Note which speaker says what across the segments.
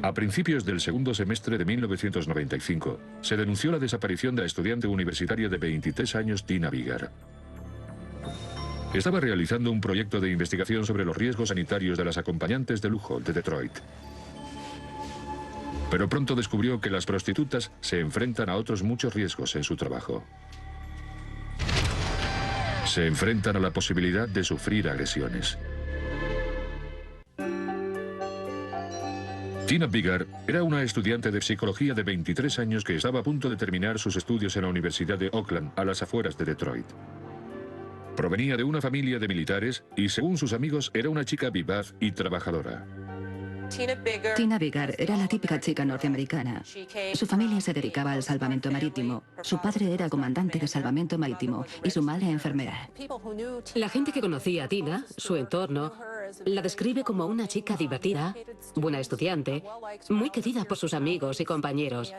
Speaker 1: A principios del segundo semestre de 1995, se denunció la desaparición de la estudiante universitaria de 23 años Tina Vigar. Estaba realizando un proyecto de investigación sobre los riesgos sanitarios de las acompañantes de lujo de Detroit. Pero pronto descubrió que las prostitutas se enfrentan a otros muchos riesgos en su trabajo. Se enfrentan a la posibilidad de sufrir agresiones. Tina Vigar era una estudiante de psicología de 23 años que estaba a punto de terminar sus estudios en la Universidad de Oakland, a las afueras de Detroit. Provenía de una familia de militares y, según sus amigos, era una chica vivaz y trabajadora.
Speaker 2: Tina Vigar era la típica chica norteamericana. Su familia se dedicaba al salvamento marítimo. Su padre era comandante de salvamento marítimo y su madre enfermera.
Speaker 3: La gente que conocía a Tina, su entorno, la describe como una chica divertida, buena estudiante, muy querida por sus amigos y compañeros,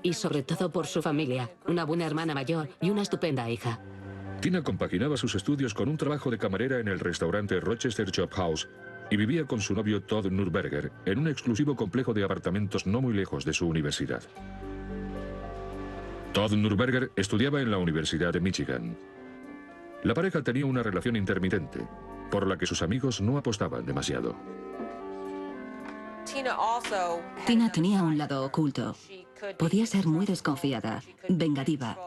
Speaker 3: y sobre todo por su familia, una buena hermana mayor y una estupenda hija.
Speaker 1: Tina compaginaba sus estudios con un trabajo de camarera en el restaurante Rochester Chop House y vivía con su novio Todd Nurberger en un exclusivo complejo de apartamentos no muy lejos de su universidad. Todd Nurberger estudiaba en la Universidad de Michigan. La pareja tenía una relación intermitente, por la que sus amigos no apostaban demasiado.
Speaker 2: Tina tenía un lado oculto. Podía ser muy desconfiada, vengativa,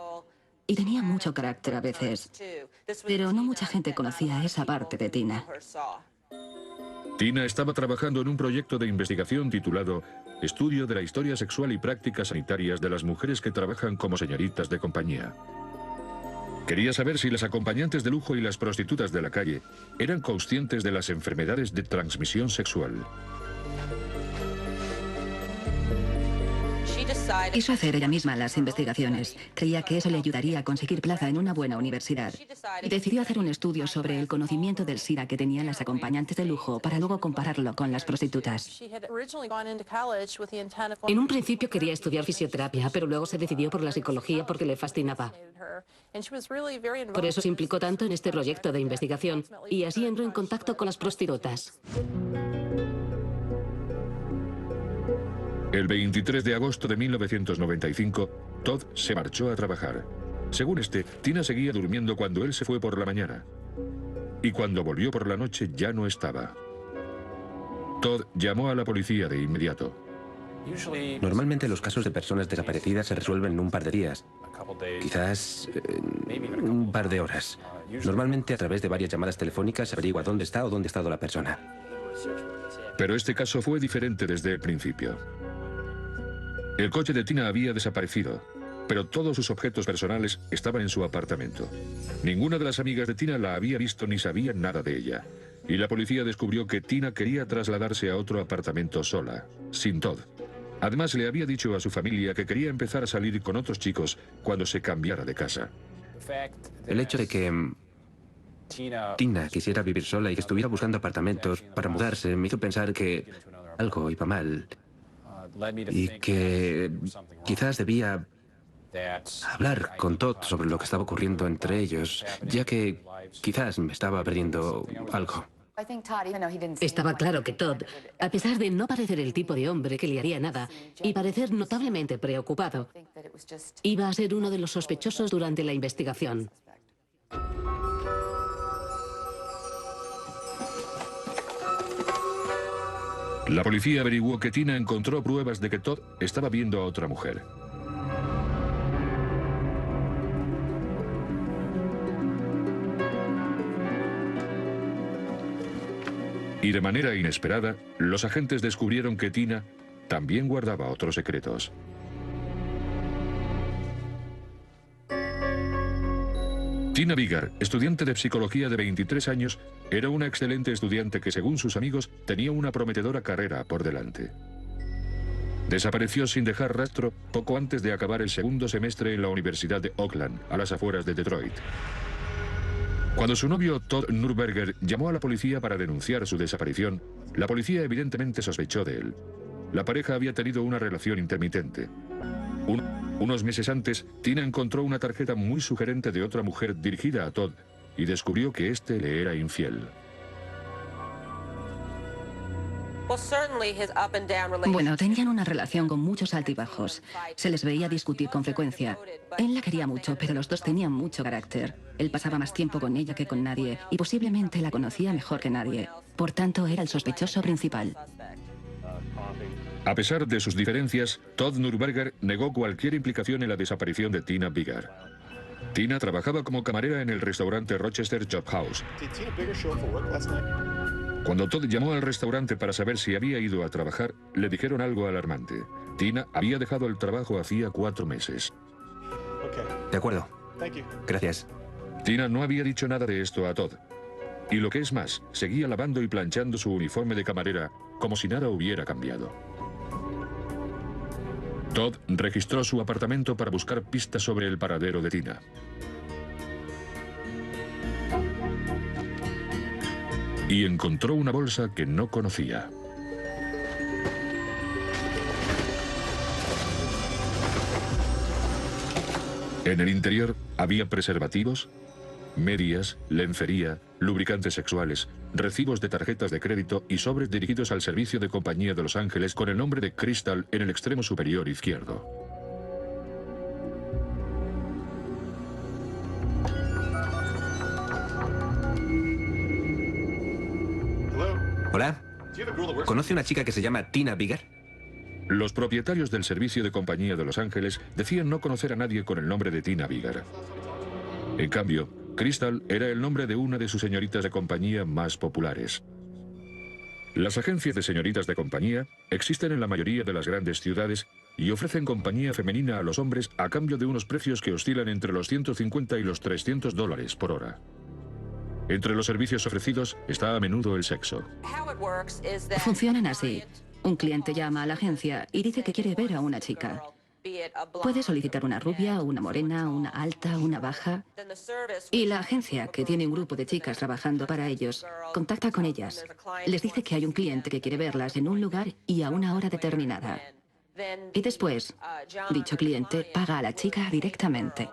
Speaker 2: y tenía mucho carácter a veces. Pero no mucha gente conocía esa parte de Tina.
Speaker 1: Tina estaba trabajando en un proyecto de investigación titulado Estudio de la historia sexual y prácticas sanitarias de las mujeres que trabajan como señoritas de compañía. Quería saber si las acompañantes de lujo y las prostitutas de la calle eran conscientes de las enfermedades de transmisión sexual.
Speaker 2: Quiso hacer ella misma las investigaciones. Creía que eso le ayudaría a conseguir plaza en una buena universidad. Y decidió hacer un estudio sobre el conocimiento del SIDA que tenían las acompañantes de lujo para luego compararlo con las prostitutas.
Speaker 3: En un principio quería estudiar fisioterapia, pero luego se decidió por la psicología porque le fascinaba. Por eso se implicó tanto en este proyecto de investigación y así entró en contacto con las prostitutas.
Speaker 1: El 23 de agosto de 1995, Todd se marchó a trabajar. Según Tina seguía durmiendo cuando él se fue por la mañana. Y cuando volvió por la noche ya no estaba. Todd llamó a la policía de inmediato.
Speaker 4: Normalmente los casos de personas desaparecidas se resuelven en un par de días. Quizás un par de horas. Normalmente a través de varias llamadas telefónicas se averigua dónde está o dónde ha estado la persona.
Speaker 1: Pero este caso fue diferente desde el principio. El coche de Tina había desaparecido, pero todos sus objetos personales estaban en su apartamento. Ninguna de las amigas de Tina la había visto ni sabía nada de ella. Y la policía descubrió que Tina quería trasladarse a otro apartamento sola, sin Todd. Además, le había dicho a su familia que quería empezar a salir con otros chicos cuando se cambiara de casa.
Speaker 4: El hecho de que Tina quisiera vivir sola y que estuviera buscando apartamentos para mudarse me hizo pensar que algo iba mal y que quizás debía hablar con Todd sobre lo que estaba ocurriendo entre ellos, ya que quizás me estaba perdiendo algo.
Speaker 3: Estaba claro que Todd, a pesar de no parecer el tipo de hombre que le haría nada y parecer notablemente preocupado, iba a ser uno de los sospechosos durante la investigación.
Speaker 1: La policía averiguó que Tina encontró pruebas de que Todd estaba viendo a otra mujer. Y de manera inesperada, los agentes descubrieron que Tina también guardaba otros secretos. Tina Vigar, estudiante de psicología de 23 años, era una excelente estudiante que, según sus amigos, tenía una prometedora carrera por delante. Desapareció sin dejar rastro poco antes de acabar el segundo semestre en la Universidad de Oakland, a las afueras de Detroit. Cuando su novio Todd Nurberger llamó a la policía para denunciar su desaparición, la policía evidentemente sospechó de él. La pareja había tenido una relación intermitente. Unos meses antes, Tina encontró una tarjeta muy sugerente de otra mujer dirigida a Todd y descubrió que éste le era infiel.
Speaker 2: Bueno, tenían una relación con muchos altibajos. Se les veía discutir con frecuencia. Él la quería mucho, pero los dos tenían mucho carácter. Él pasaba más tiempo con ella que con nadie, y posiblemente la conocía mejor que nadie. Por tanto, era el sospechoso principal.
Speaker 1: A pesar de sus diferencias, Todd Nurberger negó cualquier implicación en la desaparición de Tina Biggar. Tina trabajaba como camarera en el restaurante Rochester Job House. Cuando Todd llamó al restaurante para saber si había ido a trabajar, le dijeron algo alarmante. Tina había dejado el trabajo hacía 4 meses.
Speaker 4: De acuerdo. Gracias.
Speaker 1: Tina no había dicho nada de esto a Todd. Y lo que es más, seguía lavando y planchando su uniforme de camarera como si nada hubiera cambiado. Todd registró su apartamento para buscar pistas sobre el paradero de Tina. Y encontró una bolsa que no conocía. En el interior había preservativos, medias, lencería, lubricantes sexuales, recibos de tarjetas de crédito y sobres dirigidos al servicio de compañía de Los Ángeles con el nombre de Crystal en el extremo superior izquierdo.
Speaker 4: Hola. ¿Conoce una chica que se llama Tina Biggar?
Speaker 1: Los propietarios del servicio de compañía de Los Ángeles decían no conocer a nadie con el nombre de Tina Biggar. En cambio, Crystal era el nombre de una de sus señoritas de compañía más populares. Las agencias de señoritas de compañía existen en la mayoría de las grandes ciudades y ofrecen compañía femenina a los hombres a cambio de unos precios que oscilan entre los 150 y los $300 por hora. Entre los servicios ofrecidos está a menudo el sexo.
Speaker 2: Funcionan así. Un cliente llama a la agencia y dice que quiere ver a una chica. Puede solicitar una rubia, una morena, una alta, una baja. Y la agencia, que tiene un grupo de chicas trabajando para ellos, contacta con ellas. Les dice que hay un cliente que quiere verlas en un lugar y a una hora determinada. Y después, dicho cliente paga a la chica directamente.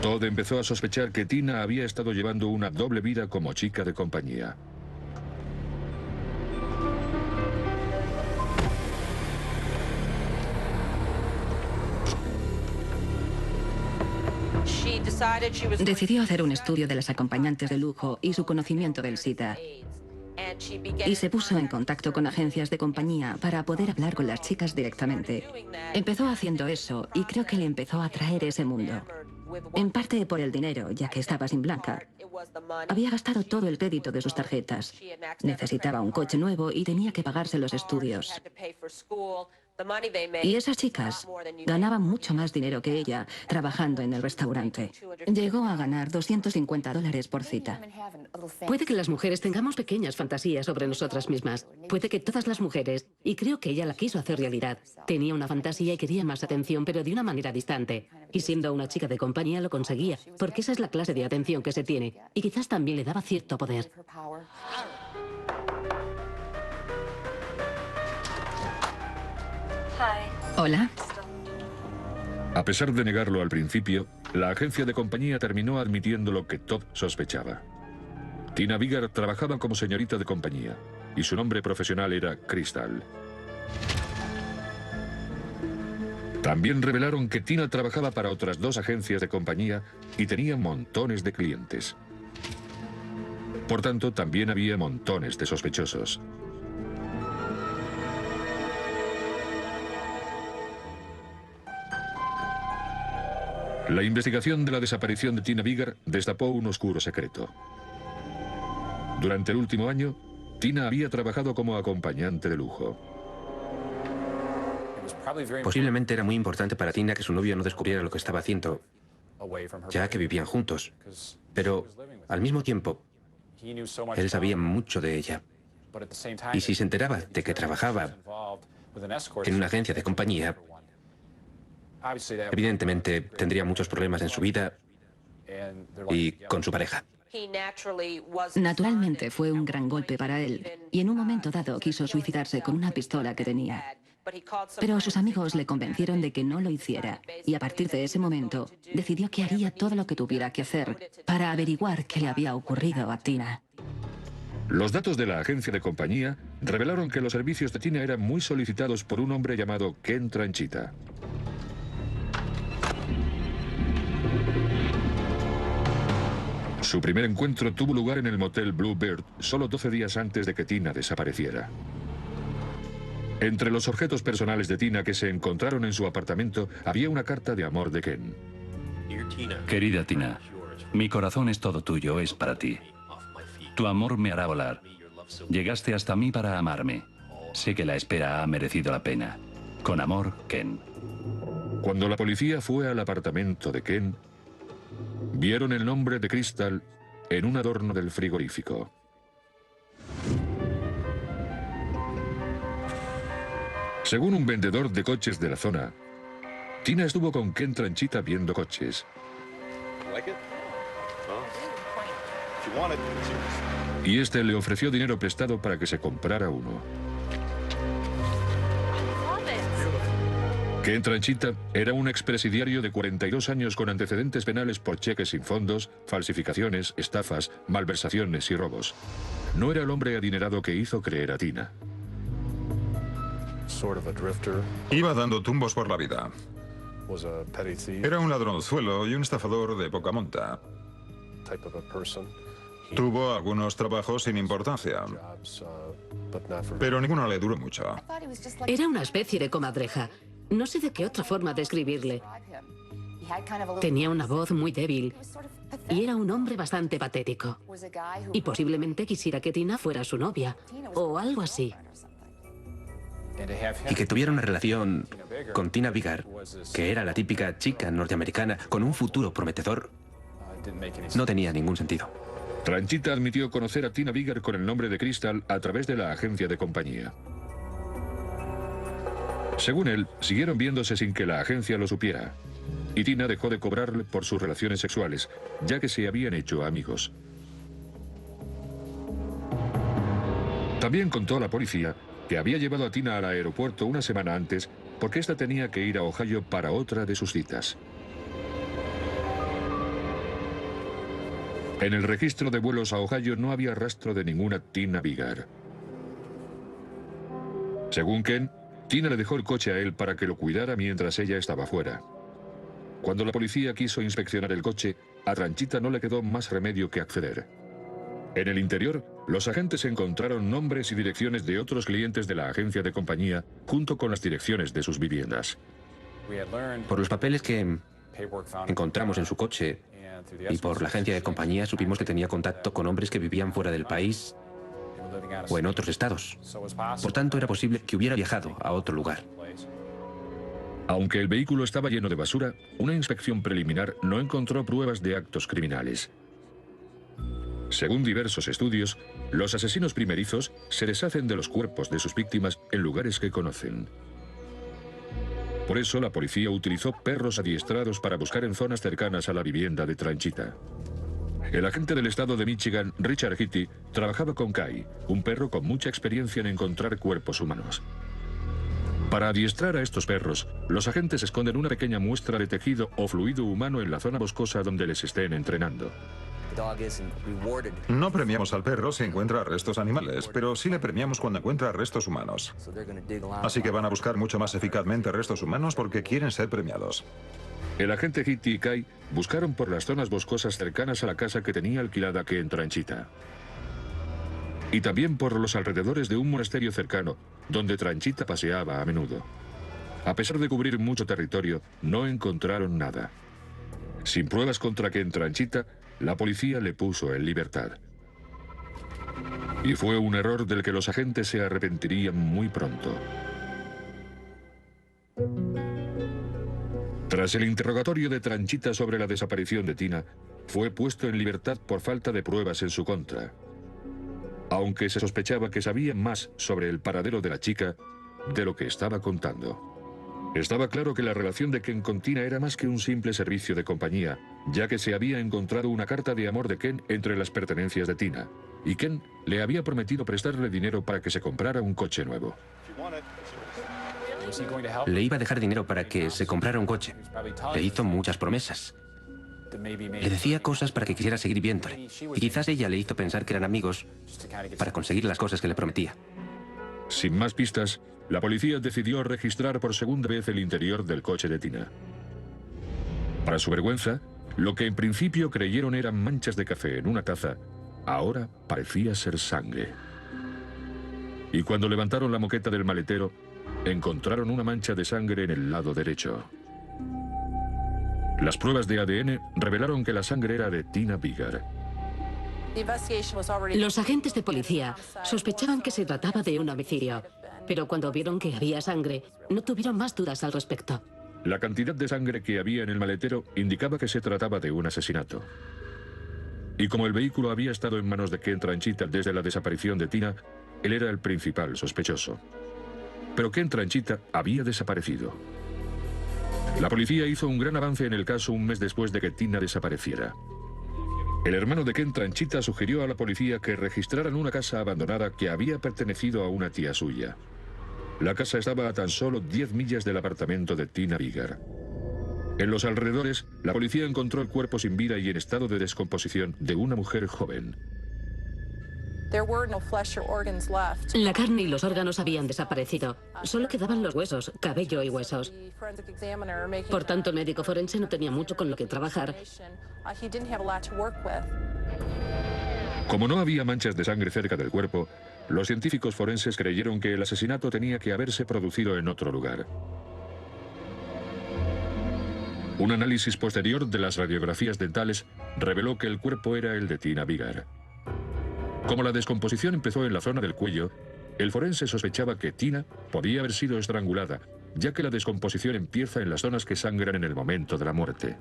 Speaker 1: Todd empezó a sospechar que Tina había estado llevando una doble vida como chica de compañía.
Speaker 2: Decidió hacer un estudio de las acompañantes de lujo y su conocimiento del SIDA. Y se puso en contacto con agencias de compañía para poder hablar con las chicas directamente. Empezó haciendo eso y creo que le empezó a atraer ese mundo. En parte por el dinero, ya que estaba sin blanca. Había gastado todo el crédito de sus tarjetas. Necesitaba un coche nuevo y tenía que pagarse los estudios. Y esas chicas ganaban mucho más dinero que ella trabajando en el restaurante. Llegó a ganar $250 por cita.
Speaker 3: Puede que las mujeres tengamos pequeñas fantasías sobre nosotras mismas. Puede que todas las mujeres, y creo que ella la quiso hacer realidad. Tenía una fantasía y quería más atención, pero de una manera distante. Y siendo una chica de compañía lo conseguía, porque esa es la clase de atención que se tiene. Y quizás también le daba cierto poder.
Speaker 2: Hola.
Speaker 1: A pesar de negarlo al principio, la agencia de compañía terminó admitiendo lo que Todd sospechaba. Tina Biggar trabajaba como señorita de compañía y su nombre profesional era Crystal. También revelaron que Tina trabajaba para otras 2 agencias de compañía y tenía montones de clientes. Por tanto, también había montones de sospechosos. La investigación de la desaparición de Tina Biggar destapó un oscuro secreto. Durante el último año, Tina había trabajado como acompañante de lujo.
Speaker 4: Posiblemente era muy importante para Tina que su novio no descubriera lo que estaba haciendo, ya que vivían juntos. Pero, al mismo tiempo, él sabía mucho de ella. Y si se enteraba de que trabajaba en una agencia de compañía, evidentemente tendría muchos problemas en su vida y con su pareja.
Speaker 2: Naturalmente fue un gran golpe para él y en un momento dado quiso suicidarse con una pistola que tenía. Pero sus amigos le convencieron de que no lo hiciera y a partir de ese momento decidió que haría todo lo que tuviera que hacer para averiguar qué le había ocurrido a Tina.
Speaker 1: Los datos de la agencia de compañía revelaron que los servicios de Tina eran muy solicitados por un hombre llamado Ken Tranchita. Su primer encuentro tuvo lugar en el motel Bluebird solo 12 días antes de que Tina desapareciera. Entre los objetos personales de Tina que se encontraron en su apartamento había una carta de amor de Ken.
Speaker 5: Querida Tina, mi corazón es todo tuyo, es para ti. Tu amor me hará volar. Llegaste hasta mí para amarme. Sé que la espera ha merecido la pena. Con amor, Ken.
Speaker 1: Cuando la policía fue al apartamento de Ken, vieron el nombre de Crystal en un adorno del frigorífico. Según un vendedor de coches de la zona, Tina estuvo con Ken Tranchita viendo coches. Y este le ofreció dinero prestado para que se comprara uno. Ken Tranchita era un expresidiario de 42 años con antecedentes penales por cheques sin fondos, falsificaciones, estafas, malversaciones y robos. No era el hombre adinerado que hizo creer a Tina.
Speaker 6: Iba dando tumbos por la vida. Era un ladronzuelo y un estafador de poca monta. Tuvo algunos trabajos sin importancia, pero ninguno le duró mucho.
Speaker 3: Era una especie de comadreja. No sé de qué otra forma describirle. Tenía una voz muy débil y era un hombre bastante patético. Y posiblemente quisiera que Tina fuera su novia o algo así.
Speaker 4: Y que tuviera una relación con Tina Viggar, que era la típica chica norteamericana con un futuro prometedor, no tenía ningún sentido.
Speaker 1: Tranchita admitió conocer a Tina Viggar con el nombre de Crystal a través de la agencia de compañía. Según él, siguieron viéndose sin que la agencia lo supiera. Y Tina dejó de cobrarle por sus relaciones sexuales, ya que se habían hecho amigos. También contó a la policía que había llevado a Tina al aeropuerto una semana antes porque ésta tenía que ir a Ohio para otra de sus citas. En el registro de vuelos a Ohio no había rastro de ninguna Tina Viggar. Según Ken, Tina le dejó el coche a él para que lo cuidara mientras ella estaba fuera. Cuando la policía quiso inspeccionar el coche, a Tranchita no le quedó más remedio que acceder. En el interior, los agentes encontraron nombres y direcciones de otros clientes de la agencia de compañía, junto con las direcciones de sus viviendas.
Speaker 4: Por los papeles que encontramos en su coche y por la agencia de compañía supimos que tenía contacto con hombres que vivían fuera del país o en otros estados. Por tanto, era posible que hubiera viajado a otro lugar.
Speaker 1: Aunque el vehículo estaba lleno de basura, una inspección preliminar no encontró pruebas de actos criminales. Según diversos estudios, los asesinos primerizos se deshacen de los cuerpos de sus víctimas en lugares que conocen. Por eso la policía utilizó perros adiestrados para buscar en zonas cercanas a la vivienda de Tranchita. El agente del estado de Michigan, Richard Hitty, trabajaba con Kai, un perro con mucha experiencia en encontrar cuerpos humanos. Para adiestrar a estos perros, los agentes esconden una pequeña muestra de tejido o fluido humano en la zona boscosa donde les estén entrenando.
Speaker 6: No premiamos al perro si encuentra restos animales, pero sí le premiamos cuando encuentra restos humanos. Así que van a buscar mucho más eficazmente restos humanos porque quieren ser premiados.
Speaker 1: El agente Hitty y Kai buscaron por las zonas boscosas cercanas a la casa que tenía alquilada Ken Tranchita. Y también por los alrededores de un monasterio cercano, donde Tranchita paseaba a menudo. A pesar de cubrir mucho territorio, no encontraron nada. Sin pruebas contra Ken Tranchita, la policía le puso en libertad. Y fue un error del que los agentes se arrepentirían muy pronto. Tras el interrogatorio de Tranchita sobre la desaparición de Tina, fue puesto en libertad por falta de pruebas en su contra. Aunque se sospechaba que sabía más sobre el paradero de la chica de lo que estaba contando. Estaba claro que la relación de Ken con Tina era más que un simple servicio de compañía, ya que se había encontrado una carta de amor de Ken entre las pertenencias de Tina, y Ken le había prometido prestarle dinero para que se comprara un coche nuevo.
Speaker 4: Le iba a dejar dinero para que se comprara un coche. Le hizo muchas promesas. Le decía cosas para que quisiera seguir viéndole. Y quizás ella le hizo pensar que eran amigos para conseguir las cosas que le prometía.
Speaker 1: Sin más pistas, la policía decidió registrar por segunda vez el interior del coche de Tina. Para su vergüenza, lo que en principio creyeron eran manchas de café en una taza, ahora parecía ser sangre. Y cuando levantaron la moqueta del maletero, encontraron una mancha de sangre en el lado derecho. Las pruebas de ADN revelaron que la sangre era de Tina Biggar.
Speaker 3: Los agentes de policía sospechaban que se trataba de un homicidio, pero cuando vieron que había sangre, no tuvieron más dudas al respecto.
Speaker 1: La cantidad de sangre que había en el maletero indicaba que se trataba de un asesinato. Y como el vehículo había estado en manos de Ken Tranchita desde la desaparición de Tina, él era el principal sospechoso. Pero Ken Tranchita había desaparecido. La policía hizo un gran avance en el caso un mes después de que Tina desapareciera. El hermano de Ken Tranchita sugirió a la policía que registraran una casa abandonada que había pertenecido a una tía suya. La casa estaba a tan solo 10 millas del apartamento de Tina Biggar. En los alrededores, la policía encontró el cuerpo sin vida y en estado de descomposición de una mujer joven.
Speaker 3: La carne y los órganos habían desaparecido. Solo quedaban los huesos, cabello y huesos. Por tanto, el médico forense no tenía mucho con lo que trabajar.
Speaker 1: Como no había manchas de sangre cerca del cuerpo, los científicos forenses creyeron que el asesinato tenía que haberse producido en otro lugar. Un análisis posterior de las radiografías dentales reveló que el cuerpo era el de Tina Biggar. Como la descomposición empezó en la zona del cuello, el forense sospechaba que Tina podía haber sido estrangulada, ya que la descomposición empieza en las zonas que sangran en el momento de la muerte.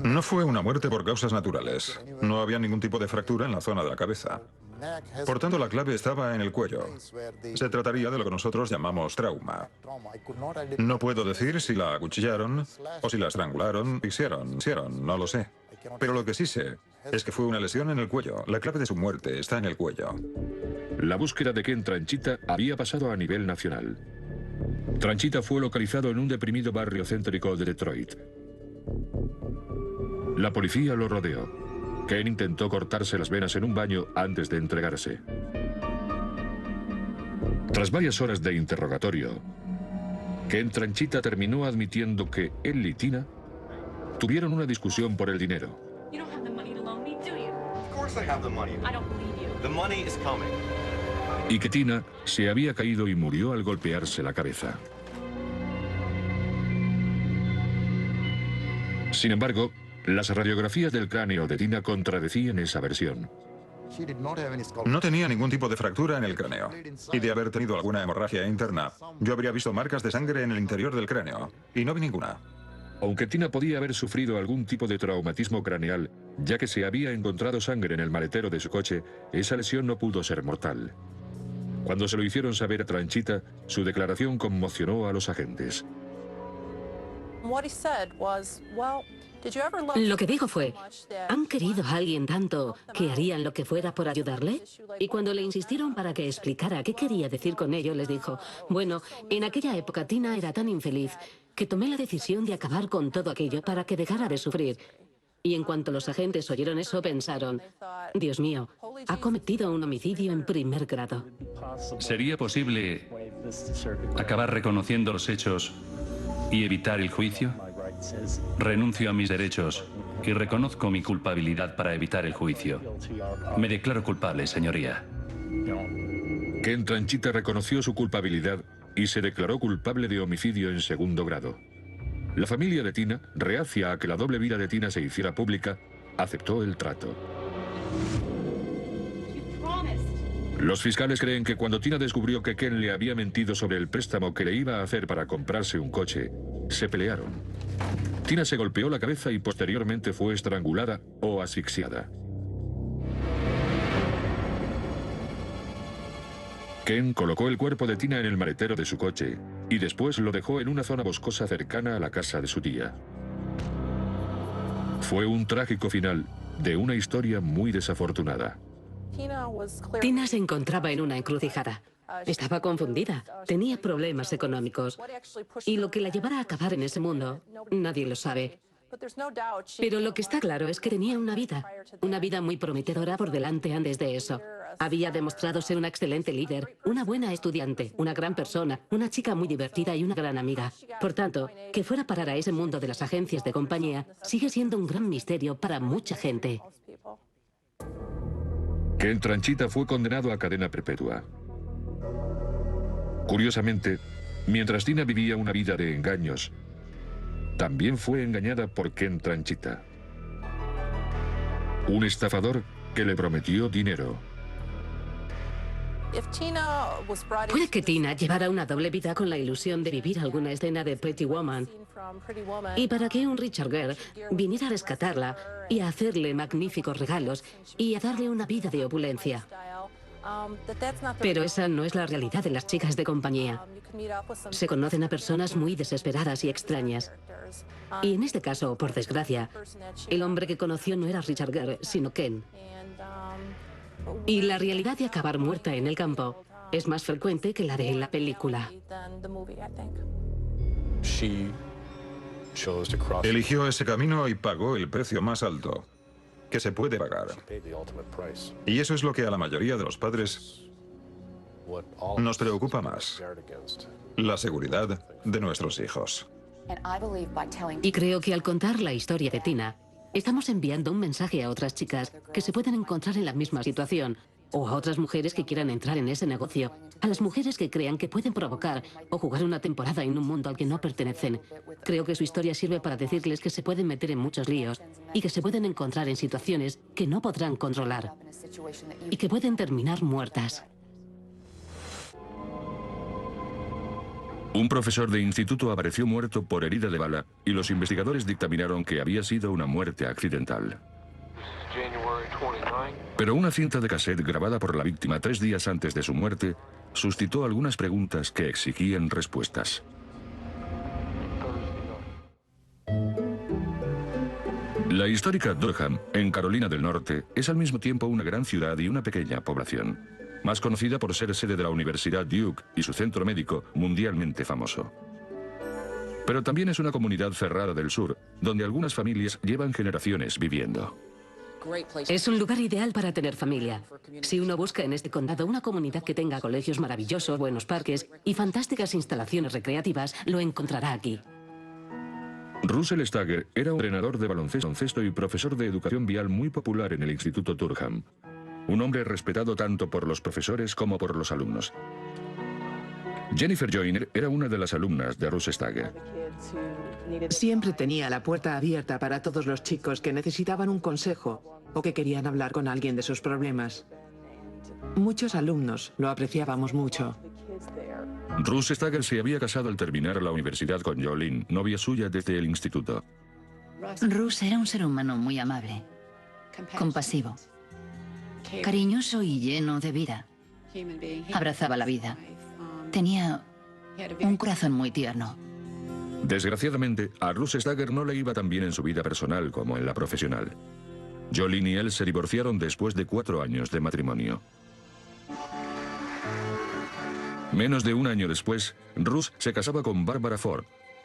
Speaker 6: No fue una muerte por causas naturales. No había ningún tipo de fractura en la zona de la cabeza. Por tanto, la clave estaba en el cuello. Se trataría de lo que nosotros llamamos trauma. No puedo decir si la acuchillaron o si la estrangularon, hicieron, no lo sé. Pero lo que sí sé es que fue una lesión en el cuello. La clave de su muerte está en el cuello.
Speaker 1: La búsqueda de Ken Tranchita había pasado a nivel nacional. Tranchita fue localizado en un deprimido barrio céntrico de Detroit. La policía lo rodeó. Ken intentó cortarse las venas en un baño antes de entregarse. Tras varias horas de interrogatorio, Ken Tranchita terminó admitiendo que él y Tina tuvieron una discusión por el dinero. Y que Tina se había caído y murió al golpearse la cabeza. Sin embargo, las radiografías del cráneo de Tina contradecían esa versión.
Speaker 6: No tenía ningún tipo de fractura en el cráneo. Y de haber tenido alguna hemorragia interna, yo habría visto marcas de sangre en el interior del cráneo. Y no vi ninguna.
Speaker 1: Aunque Tina podía haber sufrido algún tipo de traumatismo craneal, ya que se había encontrado sangre en el maletero de su coche, esa lesión no pudo ser mortal. Cuando se lo hicieron saber a Tranchita, su declaración conmocionó a los agentes.
Speaker 3: Lo que dijo fue, ¿han querido a alguien tanto que harían lo que fuera por ayudarle? Y cuando le insistieron para que explicara qué quería decir con ello, les dijo, bueno, en aquella época Tina era tan infeliz que tomé la decisión de acabar con todo aquello para que dejara de sufrir. Y en cuanto los agentes oyeron eso, pensaron, Dios mío, ha cometido un homicidio en primer grado.
Speaker 5: ¿Sería posible acabar reconociendo los hechos y evitar el juicio? Renuncio a mis derechos y reconozco mi culpabilidad para evitar el juicio. Me declaro culpable, señoría.
Speaker 1: Ken Tranchita reconoció su culpabilidad y se declaró culpable de homicidio en segundo grado. La familia de Tina, reacia a que la doble vida de Tina se hiciera pública, aceptó el trato. Los fiscales creen que cuando Tina descubrió que Ken le había mentido sobre el préstamo que le iba a hacer para comprarse un coche, se pelearon. Tina se golpeó la cabeza y posteriormente fue estrangulada o asfixiada. Ken colocó el cuerpo de Tina en el maletero de su coche y después lo dejó en una zona boscosa cercana a la casa de su tía. Fue un trágico final de una historia muy desafortunada.
Speaker 3: Tina se encontraba en una encrucijada. Estaba confundida. Tenía problemas económicos. Y lo que la llevara a acabar en ese mundo, nadie lo sabe. Pero lo que está claro es que tenía una vida muy prometedora por delante antes de eso. Había demostrado ser una excelente líder, una buena estudiante, una gran persona, una chica muy divertida y una gran amiga. Por tanto, que fuera a parar a ese mundo de las agencias de compañía sigue siendo un gran misterio para mucha gente.
Speaker 1: Ken Tranchita fue condenado a cadena perpetua. Curiosamente, mientras Tina vivía una vida de engaños, también fue engañada por Ken Tranchita, un estafador que le prometió dinero.
Speaker 3: Puede que Tina llevara una doble vida con la ilusión de vivir alguna escena de Pretty Woman y para que un Richard Gere viniera a rescatarla y a hacerle magníficos regalos y a darle una vida de opulencia. Pero esa no es la realidad de las chicas de compañía. Se conocen a personas muy desesperadas y extrañas. Y en este caso, por desgracia, el hombre que conoció no era Richard Gere, sino Ken. Y la realidad de acabar muerta en el campo es más frecuente que la de la película.
Speaker 6: Eligió ese camino y pagó el precio más alto que se puede pagar. Y eso es lo que a la mayoría de los padres nos preocupa más: la seguridad de nuestros hijos.
Speaker 3: Y creo que al contar la historia de Tina, estamos enviando un mensaje a otras chicas que se pueden encontrar en la misma situación, o a otras mujeres que quieran entrar en ese negocio, a las mujeres que crean que pueden provocar o jugar una temporada en un mundo al que no pertenecen. Creo que su historia sirve para decirles que se pueden meter en muchos líos y que se pueden encontrar en situaciones que no podrán controlar y que pueden terminar muertas.
Speaker 1: Un profesor de instituto apareció muerto por herida de bala y los investigadores dictaminaron que había sido una muerte accidental. Pero una cinta de cassette grabada por la víctima 3 días antes de su muerte suscitó algunas preguntas que exigían respuestas. La histórica Durham, en Carolina del Norte, es al mismo tiempo una gran ciudad y una pequeña población, más conocida por ser sede de la Universidad Duke y su centro médico mundialmente famoso. Pero también es una comunidad cerrada del sur, donde algunas familias llevan generaciones viviendo.
Speaker 3: Es un lugar ideal para tener familia. Si uno busca en este condado una comunidad que tenga colegios maravillosos, buenos parques y fantásticas instalaciones recreativas, lo encontrará aquí.
Speaker 1: Russell Stagger era un entrenador de baloncesto y profesor de educación vial muy popular en el Instituto Durham. Un hombre respetado tanto por los profesores como por los alumnos. Jennifer Joyner era una de las alumnas de Russ Stagger.
Speaker 7: Siempre tenía la puerta abierta para todos los chicos que necesitaban un consejo o que querían hablar con alguien de sus problemas. Muchos alumnos lo apreciábamos mucho.
Speaker 1: Russ Stagger se había casado al terminar la universidad con Jolene, novia suya desde el instituto.
Speaker 8: Russ era un ser humano muy amable, compasivo, cariñoso y lleno de vida. Abrazaba la vida. Tenía un corazón muy tierno.
Speaker 1: Desgraciadamente, a Russ Stagger no le iba tan bien en su vida personal como en la profesional. Jolene y él se divorciaron después de 4 años de matrimonio. Menos de un año después, Russ se casaba con Barbara Ford,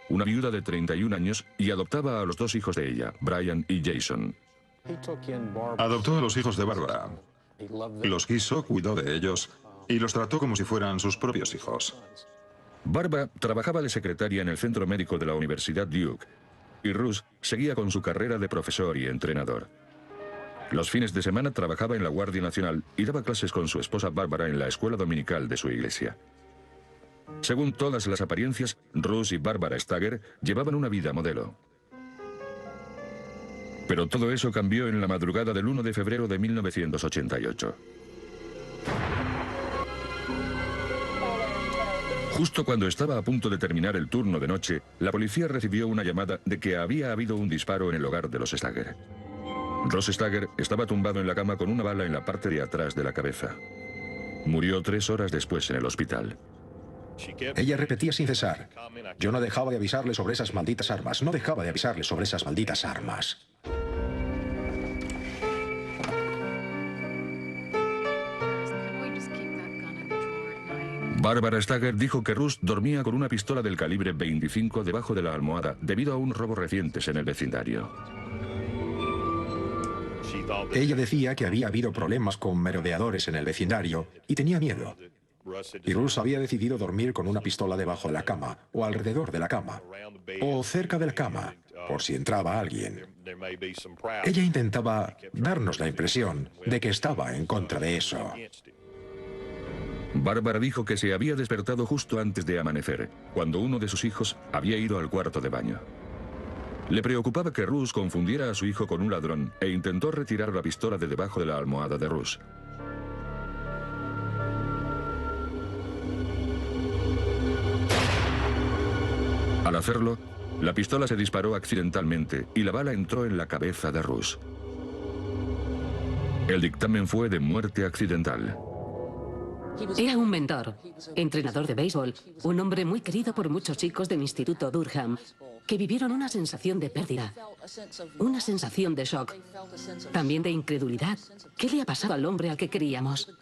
Speaker 1: una viuda de 31 años, y adoptaba a los 2 hijos de ella, Brian y Jason.
Speaker 6: Adoptó a los hijos de Barbara. Los quiso, cuidó de ellos y los trató como si fueran sus propios hijos.
Speaker 1: Barbara trabajaba de secretaria en el centro médico de la Universidad Duke y Russ seguía con su carrera de profesor y entrenador. Los fines de semana trabajaba en la Guardia Nacional y daba clases con su esposa Barbara en la escuela dominical de su iglesia. Según todas las apariencias, Russ y Barbara Stagger llevaban una vida modelo. Pero todo eso cambió en la madrugada del 1 de febrero de 1988. Justo cuando estaba a punto de terminar el turno de noche, la policía recibió una llamada de que había habido un disparo en el hogar de los Stagger. Ross Stagger estaba tumbado en la cama con una bala en la parte de atrás de la cabeza. Murió 3 horas después en el hospital.
Speaker 9: Ella repetía sin cesar: yo no dejaba de avisarle sobre esas malditas armas, no dejaba de avisarle sobre esas malditas armas.
Speaker 1: Barbara Stager dijo que Russ dormía con una pistola del calibre 25 debajo de la almohada debido a unos robos recientes en el vecindario.
Speaker 9: Ella decía que había habido problemas con merodeadores en el vecindario y tenía miedo. Y Russ había decidido dormir con una pistola debajo de la cama, o alrededor de la cama, o cerca de la cama, por si entraba alguien. Ella intentaba darnos la impresión de que estaba en contra de eso.
Speaker 1: Barbara dijo que se había despertado justo antes de amanecer, cuando uno de sus hijos había ido al cuarto de baño. Le preocupaba que Russ confundiera a su hijo con un ladrón e intentó retirar la pistola de debajo de la almohada de Russ. Al hacerlo, la pistola se disparó accidentalmente y la bala entró en la cabeza de Russ. El dictamen fue de muerte accidental.
Speaker 3: Era un mentor, entrenador de béisbol, un hombre muy querido por muchos chicos del Instituto Durham, que vivieron una sensación de pérdida, una sensación de shock, también de incredulidad. ¿Qué le ha pasado al hombre al que queríamos?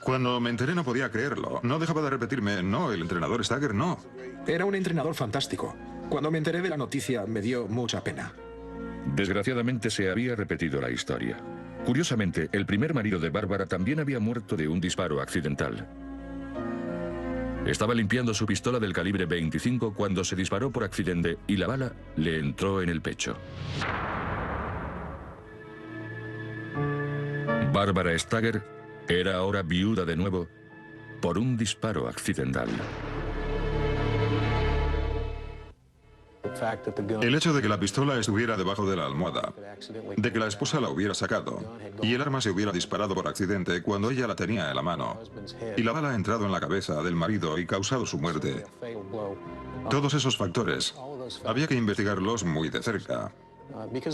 Speaker 6: Cuando me enteré no podía creerlo. No dejaba de repetirme, no, el entrenador Stager no.
Speaker 9: Era un entrenador fantástico. Cuando me enteré de la noticia me dio mucha pena.
Speaker 1: Desgraciadamente se había repetido la historia. Curiosamente, el primer marido de Barbara también había muerto de un disparo accidental. Estaba limpiando su pistola del calibre 25 cuando se disparó por accidente y la bala le entró en el pecho. Barbara Stager era ahora viuda de nuevo por un disparo accidental.
Speaker 6: El hecho de que la pistola estuviera debajo de la almohada, de que la esposa la hubiera sacado y el arma se hubiera disparado por accidente cuando ella la tenía en la mano y la bala ha entrado en la cabeza del marido y causado su muerte. Todos esos factores había que investigarlos muy de cerca,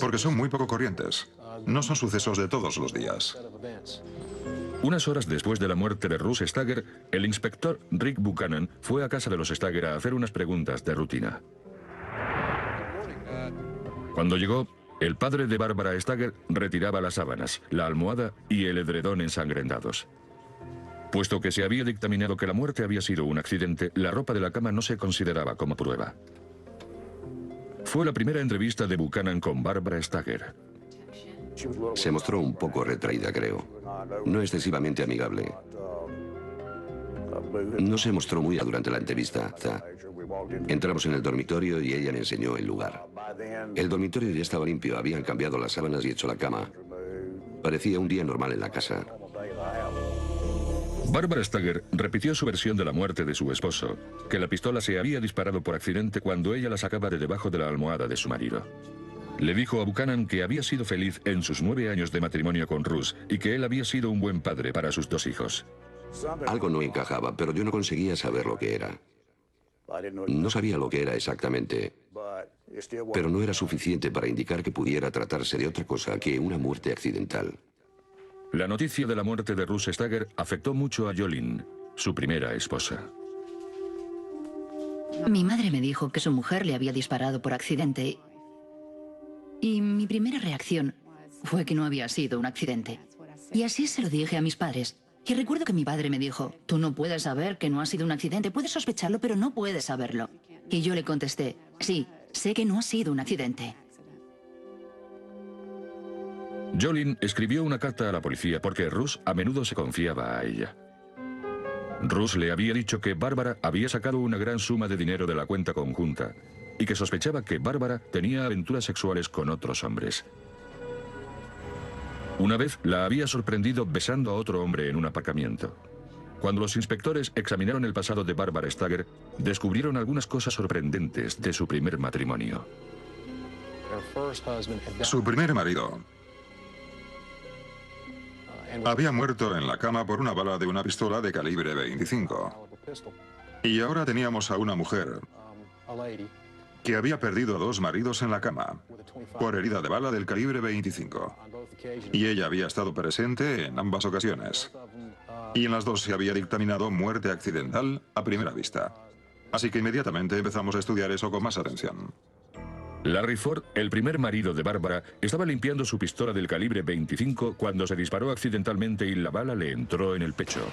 Speaker 6: porque son muy poco corrientes. No son sucesos de todos los días.
Speaker 1: Unas horas después de la muerte de Russ Stager, el inspector Rick Buchanan fue a casa de los Stager a hacer unas preguntas de rutina. Cuando llegó, el padre de Barbara Stager retiraba las sábanas, la almohada y el edredón ensangrentados. Puesto que se había dictaminado que la muerte había sido un accidente, la ropa de la cama no se consideraba como prueba. Fue la primera entrevista de Buchanan con Barbara Stager.
Speaker 10: Se mostró un poco retraída, creo. No excesivamente amigable. No se mostró muy durante la entrevista. Entramos en el dormitorio y ella me enseñó el lugar. El dormitorio ya estaba limpio, habían cambiado las sábanas y hecho la cama. Parecía un día normal en la casa.
Speaker 1: Barbara Stager repitió su versión de la muerte de su esposo, que la pistola se había disparado por accidente cuando ella la sacaba de debajo de la almohada de su marido. Le dijo a Buchanan que había sido feliz en sus 9 años de matrimonio con Russ y que él había sido un buen padre para sus 2 hijos.
Speaker 10: Algo no encajaba, pero yo no conseguía saber lo que era. No sabía lo que era exactamente, pero no era suficiente para indicar que pudiera tratarse de otra cosa que una muerte accidental.
Speaker 1: La noticia de la muerte de Russ Stager afectó mucho a Jolene, su primera esposa.
Speaker 8: Mi madre me dijo que su mujer le había disparado por accidente y mi primera reacción fue que no había sido un accidente. Y así se lo dije a mis padres. Y recuerdo que mi padre me dijo, tú no puedes saber que no ha sido un accidente, puedes sospecharlo, pero no puedes saberlo. Y yo le contesté, sí, sé que no ha sido un accidente.
Speaker 1: Jolene escribió una carta a la policía porque Russ a menudo se confiaba a ella. Russ le había dicho que Barbara había sacado una gran suma de dinero de la cuenta conjunta y que sospechaba que Barbara tenía aventuras sexuales con otros hombres. Una vez la había sorprendido besando a otro hombre en un aparcamiento. Cuando los inspectores examinaron el pasado de Barbara Stager, descubrieron algunas cosas sorprendentes de su primer matrimonio.
Speaker 6: Su primer marido había muerto en la cama por una bala de una pistola de calibre 25. Y ahora teníamos a una mujer que había perdido a 2 maridos en la cama por herida de bala del calibre 25. Y ella había estado presente en ambas ocasiones. Y en las 2 se había dictaminado muerte accidental a primera vista. Así que inmediatamente empezamos a estudiar eso con más atención.
Speaker 1: Larry Ford, el primer marido de Barbara, estaba limpiando su pistola del calibre 25 cuando se disparó accidentalmente y la bala le entró en el pecho.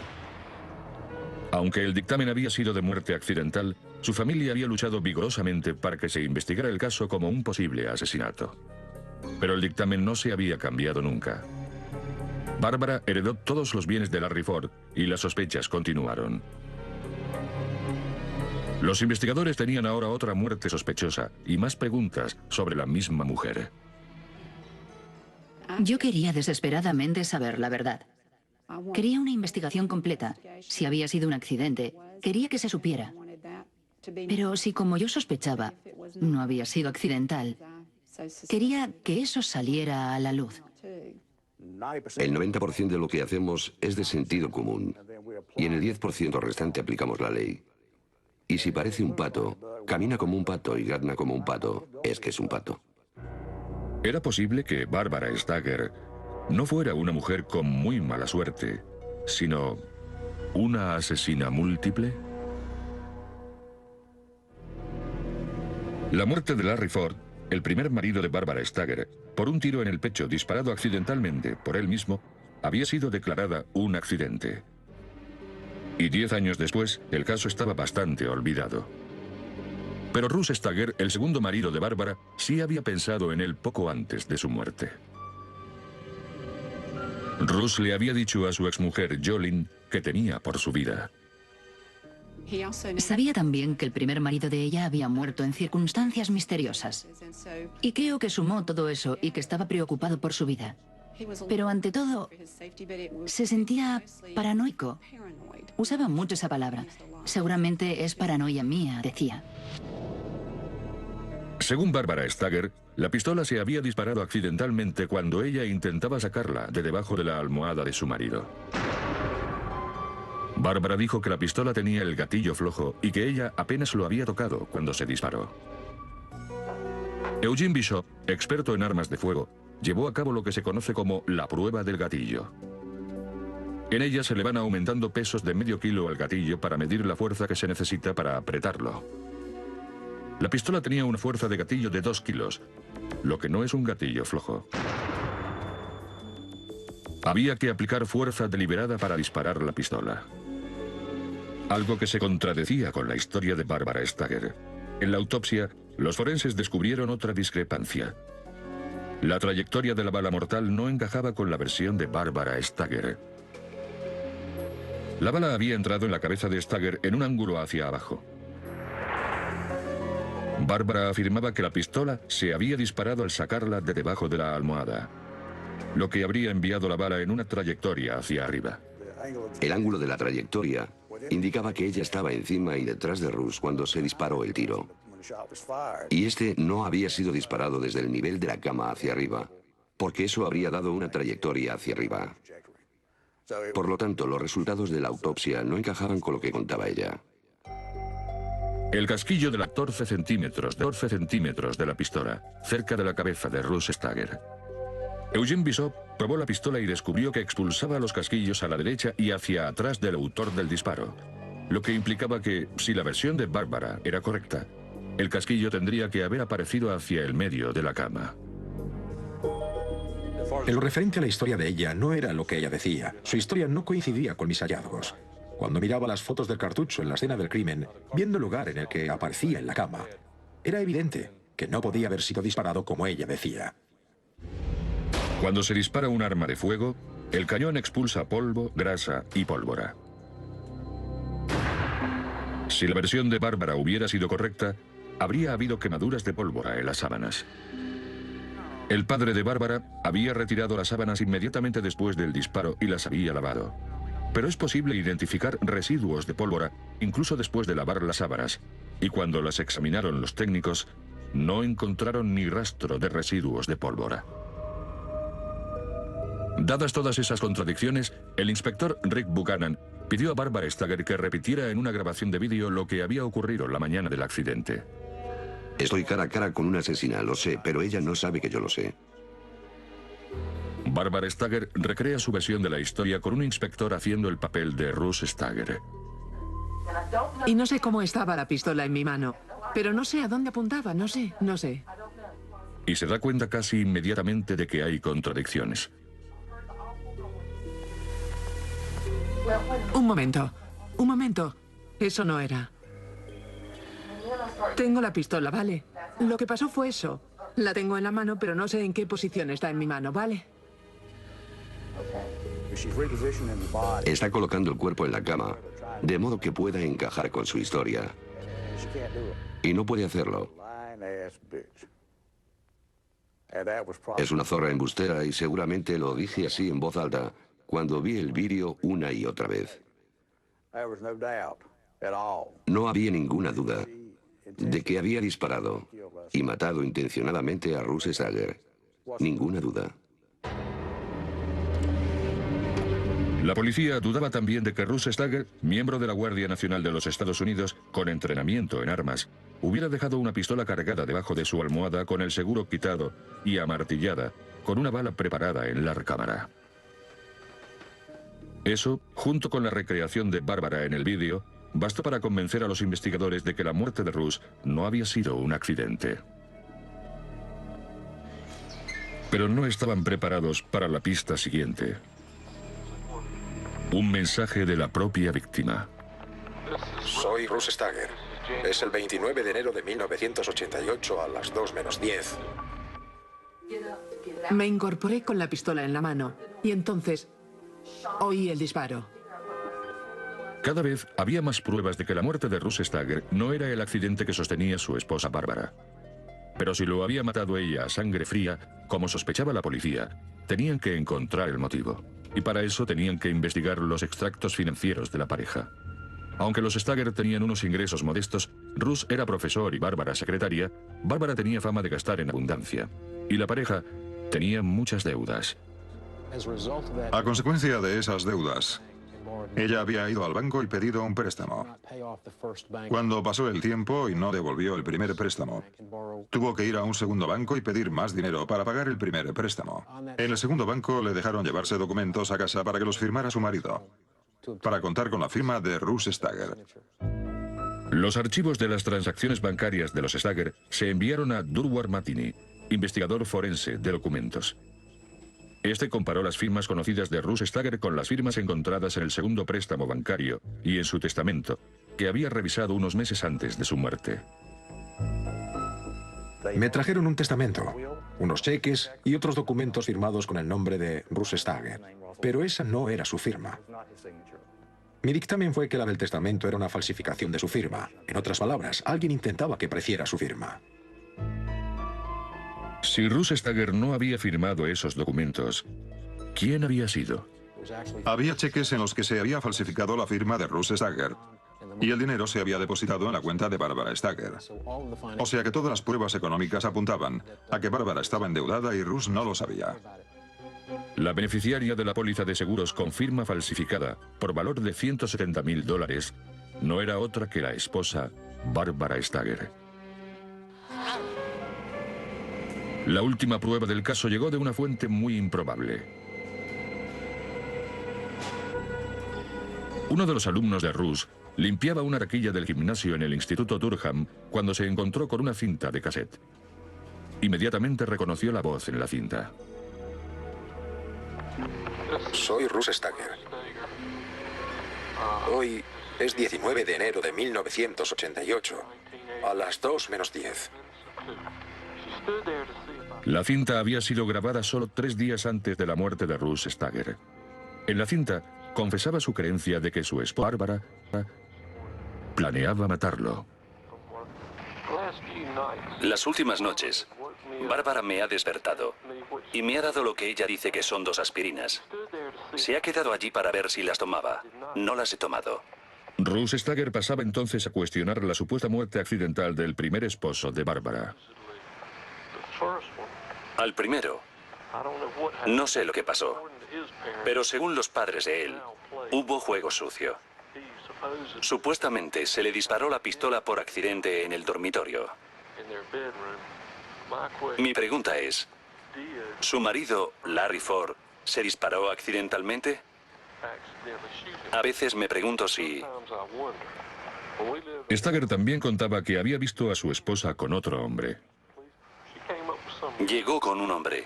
Speaker 1: Aunque el dictamen había sido de muerte accidental, su familia había luchado vigorosamente para que se investigara el caso como un posible asesinato. Pero el dictamen no se había cambiado nunca. Bárbara heredó todos los bienes de Larry Ford y las sospechas continuaron. Los investigadores tenían ahora otra muerte sospechosa y más preguntas sobre la misma mujer.
Speaker 8: Yo quería desesperadamente saber la verdad. Quería una investigación completa. Si había sido un accidente, quería que se supiera. Pero si, como yo sospechaba, no había sido accidental, quería que eso saliera a la luz.
Speaker 10: El 90% de lo que hacemos es de sentido común y en el 10% restante aplicamos la ley. Y si parece un pato, camina como un pato y grazna como un pato, es que es un pato.
Speaker 1: ¿Era posible que Barbara Stager no fuera una mujer con muy mala suerte, sino una asesina múltiple? La muerte de Larry Ford, el primer marido de Barbara Stager, por un tiro en el pecho disparado accidentalmente por él mismo, había sido declarada un accidente. Y 10 años después, el caso estaba bastante olvidado. Pero Russ Stager, el segundo marido de Barbara, sí había pensado en él poco antes de su muerte. Russ le había dicho a su exmujer, Jolene, que temía por su vida.
Speaker 8: Sabía también que el primer marido de ella había muerto en circunstancias misteriosas. Y creo que sumó todo eso y que estaba preocupado por su vida. Pero ante todo, se sentía paranoico. Usaba mucho esa palabra. Seguramente es paranoia mía, decía.
Speaker 1: Según Barbara Stager, la pistola se había disparado accidentalmente cuando ella intentaba sacarla de debajo de la almohada de su marido. Barbara dijo que la pistola tenía el gatillo flojo y que ella apenas lo había tocado cuando se disparó. Eugene Bishop, experto en armas de fuego, llevó a cabo lo que se conoce como la prueba del gatillo. En ella se le van aumentando pesos de medio kilo al gatillo para medir la fuerza que se necesita para apretarlo. La pistola tenía una fuerza de gatillo de 2 kilos, lo que no es un gatillo flojo. Había que aplicar fuerza deliberada para disparar la pistola. Algo que se contradecía con la historia de Barbara Stager. En la autopsia, los forenses descubrieron otra discrepancia. La trayectoria de la bala mortal no encajaba con la versión de Barbara Stager. La bala había entrado en la cabeza de Stager en un ángulo hacia abajo. Barbara afirmaba que la pistola se había disparado al sacarla de debajo de la almohada, lo que habría enviado la bala en una trayectoria hacia arriba.
Speaker 10: El ángulo de la trayectoria indicaba que ella estaba encima y detrás de Russ cuando se disparó el tiro. Y este no había sido disparado desde el nivel de la cama hacia arriba, porque eso habría dado una trayectoria hacia arriba. Por lo tanto, los resultados de la autopsia no encajaban con lo que contaba ella.
Speaker 1: El casquillo de 14 centímetros de la pistola, cerca de la cabeza de Russ Stager. Eugene Bishop probó la pistola y descubrió que expulsaba los casquillos a la derecha y hacia atrás del autor del disparo, lo que implicaba que, si la versión de Barbara era correcta, el casquillo tendría que haber aparecido hacia el medio de la cama.
Speaker 9: En lo referente a la historia de ella, no era lo que ella decía. Su historia no coincidía con mis hallazgos. Cuando miraba las fotos del cartucho en la escena del crimen, viendo el lugar en el que aparecía en la cama, era evidente que no podía haber sido disparado como ella decía.
Speaker 1: Cuando se dispara un arma de fuego, el cañón expulsa polvo, grasa y pólvora. Si la versión de Bárbara hubiera sido correcta, habría habido quemaduras de pólvora en las sábanas. El padre de Bárbara había retirado las sábanas inmediatamente después del disparo y las había lavado. Pero es posible identificar residuos de pólvora incluso después de lavar las sábanas, y cuando las examinaron los técnicos, no encontraron ni rastro de residuos de pólvora. Dadas todas esas contradicciones, el inspector Rick Buchanan pidió a Barbara Stager que repitiera en una grabación de vídeo lo que había ocurrido la mañana del accidente.
Speaker 10: Estoy cara a cara con una asesina, lo sé, pero ella no sabe que yo lo sé.
Speaker 1: Barbara Stager recrea su versión de la historia con un inspector haciendo el papel de Russ Stager.
Speaker 7: Y no sé cómo estaba la pistola en mi mano, pero no sé a dónde apuntaba, no sé.
Speaker 1: Y se da cuenta casi inmediatamente de que hay contradicciones.
Speaker 7: Un momento. Un momento. Eso no era. Tengo la pistola, ¿vale? Lo que pasó fue eso. La tengo en la mano, pero no sé en qué posición está en mi mano, ¿vale?
Speaker 10: Está colocando el cuerpo en la cama, de modo que pueda encajar con su historia. Y no puede hacerlo. Es una zorra embustera y seguramente lo dije así en voz alta cuando vi el vídeo una y otra vez. No había ninguna duda de que había disparado y matado intencionadamente a Russ Stagger. Ninguna duda.
Speaker 1: La policía dudaba también de que Russ Stagger, miembro de la Guardia Nacional de los Estados Unidos, con entrenamiento en armas, hubiera dejado una pistola cargada debajo de su almohada con el seguro quitado y amartillada, con una bala preparada en la recámara. Eso, junto con la recreación de Barbara en el vídeo, bastó para convencer a los investigadores de que la muerte de Russ no había sido un accidente. Pero no estaban preparados para la pista siguiente. Un mensaje de la propia víctima.
Speaker 9: Soy Russ Stagger. Es el 29 de enero de 1988 a las 2 menos 10.
Speaker 7: Me incorporé con la pistola en la mano y entonces oí el disparo.
Speaker 1: Cada vez había más pruebas de que la muerte de Russ Stagger no era el accidente que sostenía su esposa Barbara. Pero si lo había matado ella a sangre fría, como sospechaba la policía, tenían que encontrar el motivo. Y para eso tenían que investigar los extractos financieros de la pareja. Aunque los Stagger tenían unos ingresos modestos, Russ era profesor y Barbara secretaria, Barbara tenía fama de gastar en abundancia. Y la pareja tenía muchas deudas.
Speaker 6: A consecuencia de esas deudas, ella había ido al banco y pedido un préstamo. Cuando pasó el tiempo y no devolvió el primer préstamo, tuvo que ir a un segundo banco y pedir más dinero para pagar el primer préstamo. En el segundo banco le dejaron llevarse documentos a casa para que los firmara su marido, para contar con la firma de Russ Stagger.
Speaker 1: Los archivos de las transacciones bancarias de los Stagger se enviaron a Durward Martini, investigador forense de documentos. Este comparó las firmas conocidas de Russ Stagger con las firmas encontradas en el segundo préstamo bancario y en su testamento, que había revisado unos meses antes de su muerte.
Speaker 9: Me trajeron un testamento, unos cheques y otros documentos firmados con el nombre de Russ Stagger, pero esa no era su firma. Mi dictamen fue que la del testamento era una falsificación de su firma. En otras palabras, alguien intentaba que pareciera su firma.
Speaker 1: Si Russ Stagger no había firmado esos documentos, ¿quién había sido?
Speaker 6: Había cheques en los que se había falsificado la firma de Russ Stagger y el dinero se había depositado en la cuenta de Barbara Stagger. O sea que todas las pruebas económicas apuntaban a que Barbara estaba endeudada y Russ no lo sabía.
Speaker 1: La beneficiaria de la póliza de seguros con firma falsificada por valor de $170.000 no era otra que la esposa Barbara Stagger. La última prueba del caso llegó de una fuente muy improbable. Uno de los alumnos de Russ limpiaba una taquilla del gimnasio en el Instituto Durham cuando se encontró con una cinta de cassette. Inmediatamente reconoció la voz en la cinta.
Speaker 9: Soy Russ Stagger. Hoy es 19 de enero de 1988, a las 2 menos 10.
Speaker 1: La cinta había sido grabada solo 3 días antes de la muerte de Russ Stagger. En la cinta confesaba su creencia de que su esposa Barbara planeaba matarlo.
Speaker 5: Las últimas noches, Bárbara me ha despertado y me ha dado lo que ella dice que son 2 aspirinas. Se ha quedado allí para ver si las tomaba. No las he tomado.
Speaker 1: Russ Stagger pasaba entonces a cuestionar la supuesta muerte accidental del primer esposo de Bárbara.
Speaker 5: Al primero, no sé lo que pasó, pero según los padres de él, hubo juego sucio. Supuestamente se le disparó la pistola por accidente en el dormitorio. Mi pregunta es, ¿su marido, Larry Ford, se disparó accidentalmente? A veces me pregunto si...
Speaker 1: Stagger también contaba que había visto a su esposa con otro hombre.
Speaker 5: Llegó con un hombre.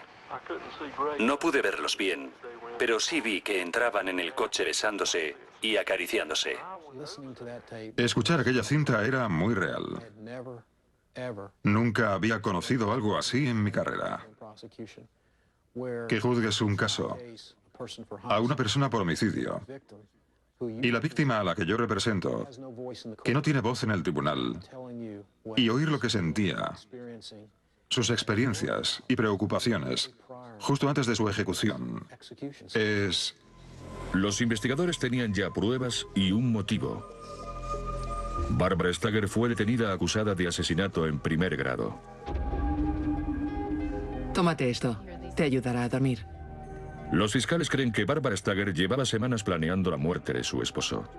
Speaker 5: No pude verlos bien, pero sí vi que entraban en el coche besándose y acariciándose.
Speaker 6: Escuchar aquella cinta era muy real. Nunca había conocido algo así en mi carrera. Que juzgues un caso a una persona por homicidio y la víctima a la que yo represento, que no tiene voz en el tribunal, y oír lo que sentía, sus experiencias y preocupaciones justo antes de su ejecución, es...
Speaker 1: Los investigadores tenían ya pruebas y un motivo. Barbara Stager fue detenida acusada de asesinato en primer grado.
Speaker 7: Tómate esto. Te ayudará a dormir.
Speaker 1: Los fiscales creen que Barbara Stager llevaba semanas planeando la muerte de su esposo.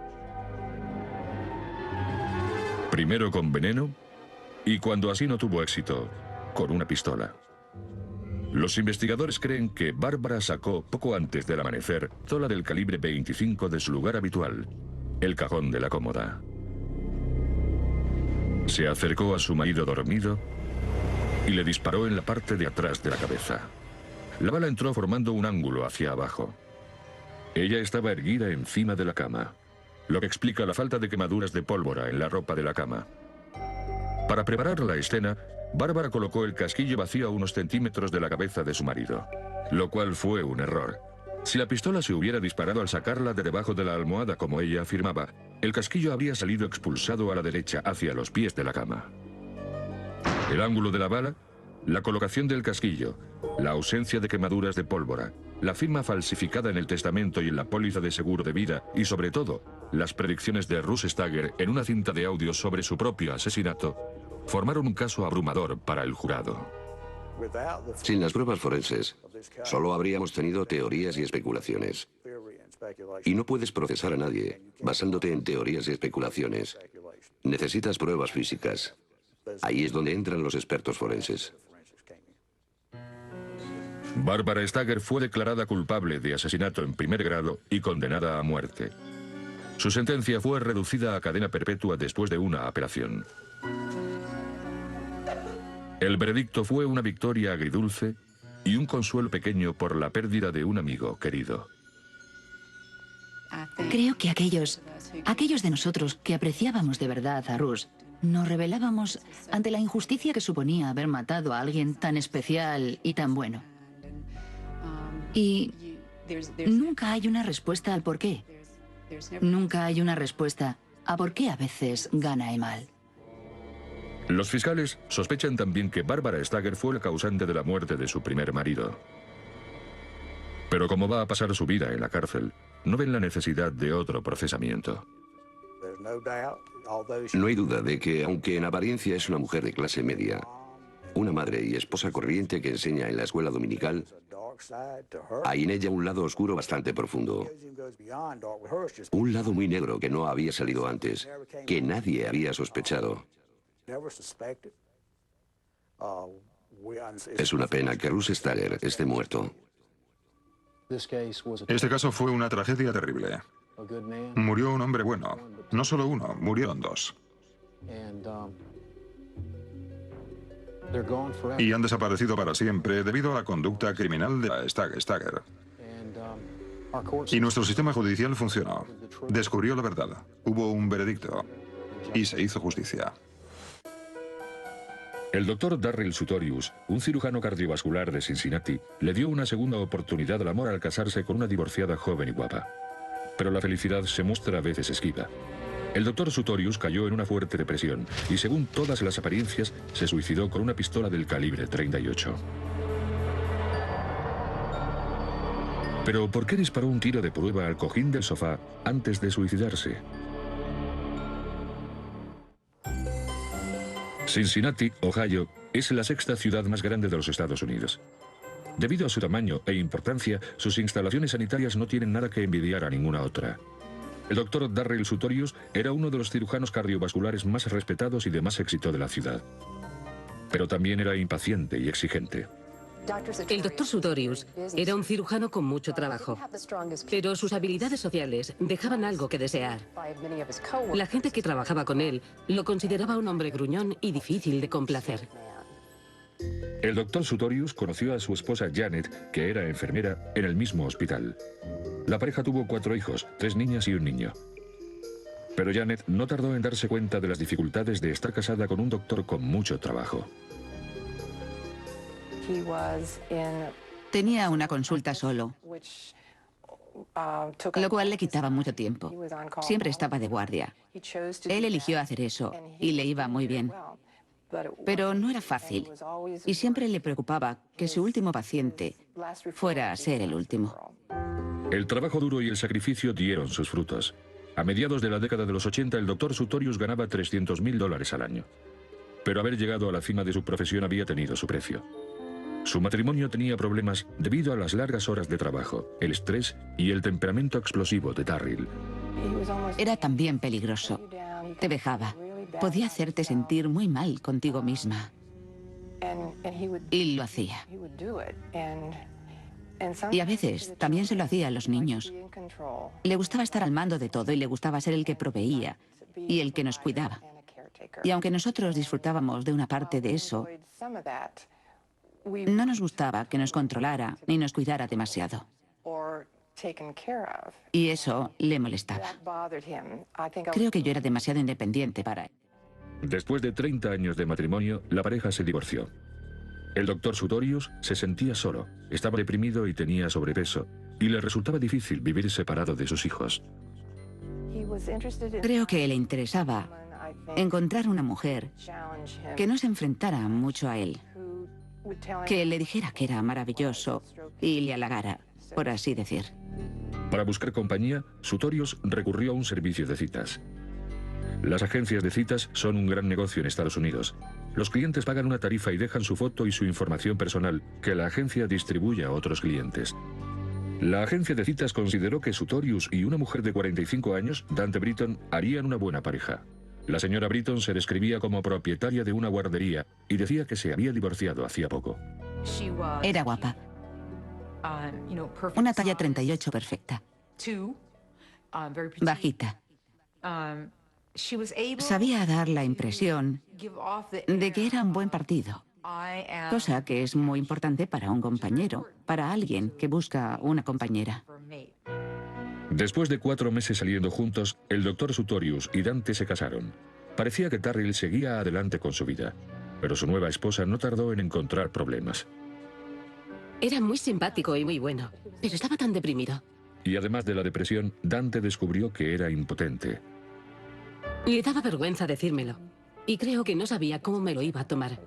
Speaker 1: Primero con veneno y, cuando así no tuvo éxito, con una pistola. Los investigadores creen que Barbara sacó poco antes del amanecer pistola del calibre 25 de su lugar habitual, el cajón de la cómoda. Se acercó a su marido dormido y le disparó en la parte de atrás de la cabeza. La bala entró formando un ángulo hacia abajo. Ella estaba erguida encima de la cama, lo que explica la falta de quemaduras de pólvora en la ropa de la cama. Para preparar la escena, Bárbara colocó el casquillo vacío a unos centímetros de la cabeza de su marido, lo cual fue un error. Si la pistola se hubiera disparado al sacarla de debajo de la almohada, como ella afirmaba, el casquillo habría salido expulsado a la derecha, hacia los pies de la cama. El ángulo de la bala, la colocación del casquillo, la ausencia de quemaduras de pólvora, la firma falsificada en el testamento y en la póliza de seguro de vida y, sobre todo, las predicciones de Russ Stager en una cinta de audio sobre su propio asesinato, formaron un caso abrumador para el jurado.
Speaker 10: Sin las pruebas forenses, solo habríamos tenido teorías y especulaciones. Y no puedes procesar a nadie basándote en teorías y especulaciones. Necesitas pruebas físicas. Ahí es donde entran los expertos forenses.
Speaker 1: Barbara Stager fue declarada culpable de asesinato en primer grado y condenada a muerte. Su sentencia fue reducida a cadena perpetua después de una apelación. El veredicto fue una victoria agridulce y un consuelo pequeño por la pérdida de un amigo querido.
Speaker 8: Creo que aquellos de nosotros que apreciábamos de verdad a Russ, nos rebelábamos ante la injusticia que suponía haber matado a alguien tan especial y tan bueno. Y nunca hay una respuesta al por qué. Nunca hay una respuesta a por qué a veces gana el mal.
Speaker 1: Los fiscales sospechan también que Barbara Stager fue la causante de la muerte de su primer marido. Pero como va a pasar su vida en la cárcel, no ven la necesidad de otro procesamiento.
Speaker 10: No hay duda de que, aunque en apariencia es una mujer de clase media, una madre y esposa corriente que enseña en la escuela dominical, hay en ella un lado oscuro bastante profundo. Un lado muy negro que no había salido antes, que nadie había sospechado. Es una pena que Russ Stager esté muerto.
Speaker 6: Este caso fue una tragedia terrible. Murió un hombre bueno. No solo uno, murieron dos. Y han desaparecido para siempre debido a la conducta criminal de Stager. Y nuestro sistema judicial funcionó. Descubrió la verdad. Hubo un veredicto. Y se hizo justicia.
Speaker 1: El doctor Darrell Sutorius, un cirujano cardiovascular de Cincinnati, le dio una segunda oportunidad al amor al casarse con una divorciada joven y guapa. Pero la felicidad se muestra a veces esquiva. El doctor Sutorius cayó en una fuerte depresión y, según todas las apariencias, se suicidó con una pistola del calibre 38. Pero ¿por qué disparó un tiro de prueba al cojín del sofá antes de suicidarse? Cincinnati, Ohio, es la sexta ciudad más grande de los Estados Unidos. Debido a su tamaño e importancia, sus instalaciones sanitarias no tienen nada que envidiar a ninguna otra. El doctor Darrell Sutorius era uno de los cirujanos cardiovasculares más respetados y de más éxito de la ciudad. Pero también era impaciente y exigente.
Speaker 3: El doctor Sutorius era un cirujano con mucho trabajo, pero sus habilidades sociales dejaban algo que desear. La gente que trabajaba con él lo consideraba un hombre gruñón y difícil de complacer.
Speaker 1: El doctor Sutorius conoció a su esposa Janet, que era enfermera, en el mismo hospital. La pareja tuvo 4 hijos, 3 niñas y un niño. Pero Janet no tardó en darse cuenta de las dificultades de estar casada con un doctor con mucho trabajo.
Speaker 11: Tenía una consulta solo, lo cual le quitaba mucho tiempo. Siempre estaba de guardia. Él eligió hacer eso y le iba muy bien. Pero no era fácil y siempre le preocupaba que su último paciente fuera a ser el último.
Speaker 1: El trabajo duro y el sacrificio dieron sus frutos. A mediados de la década de los 80, el doctor Sutorius ganaba $300.000 al año. Pero haber llegado a la cima de su profesión había tenido su precio. Su matrimonio tenía problemas debido a las largas horas de trabajo, el estrés y el temperamento explosivo de Darryl.
Speaker 11: Era también peligroso. Te vejaba. Podía hacerte sentir muy mal contigo misma. Y lo hacía. Y a veces también se lo hacía a los niños. Le gustaba estar al mando de todo y le gustaba ser el que proveía y el que nos cuidaba. Y aunque nosotros disfrutábamos de una parte de eso, no nos gustaba que nos controlara ni nos cuidara demasiado. Y eso le molestaba. Creo que yo era demasiado independiente para él.
Speaker 1: Después de 30 años de matrimonio, la pareja se divorció. El doctor Sutorius se sentía solo, estaba deprimido y tenía sobrepeso, y le resultaba difícil vivir separado de sus hijos.
Speaker 11: Creo que le interesaba encontrar una mujer que no se enfrentara mucho a él, que le dijera que era maravilloso y le halagara, por así decir.
Speaker 1: Para buscar compañía, Sutorius recurrió a un servicio de citas. Las agencias de citas son un gran negocio en Estados Unidos. Los clientes pagan una tarifa y dejan su foto y su información personal, que la agencia distribuye a otros clientes. La agencia de citas consideró que Sutorius y una mujer de 45 años, Dante Britton, harían una buena pareja. La señora Britton se describía como propietaria de una guardería y decía que se había divorciado hacía poco.
Speaker 11: Era guapa. Una talla 38 perfecta. Bajita. Sabía dar la impresión de que era un buen partido, cosa que es muy importante para un compañero, para alguien que busca una compañera.
Speaker 1: Después de 4 meses saliendo juntos, el doctor Sutorius y Dante se casaron. Parecía que Darryl seguía adelante con su vida, pero su nueva esposa no tardó en encontrar problemas.
Speaker 3: Era muy simpático y muy bueno, pero estaba tan deprimido.
Speaker 1: Y además de la depresión, Dante descubrió que era impotente.
Speaker 3: Le daba vergüenza decírmelo, y creo que no sabía cómo me lo iba a tomar.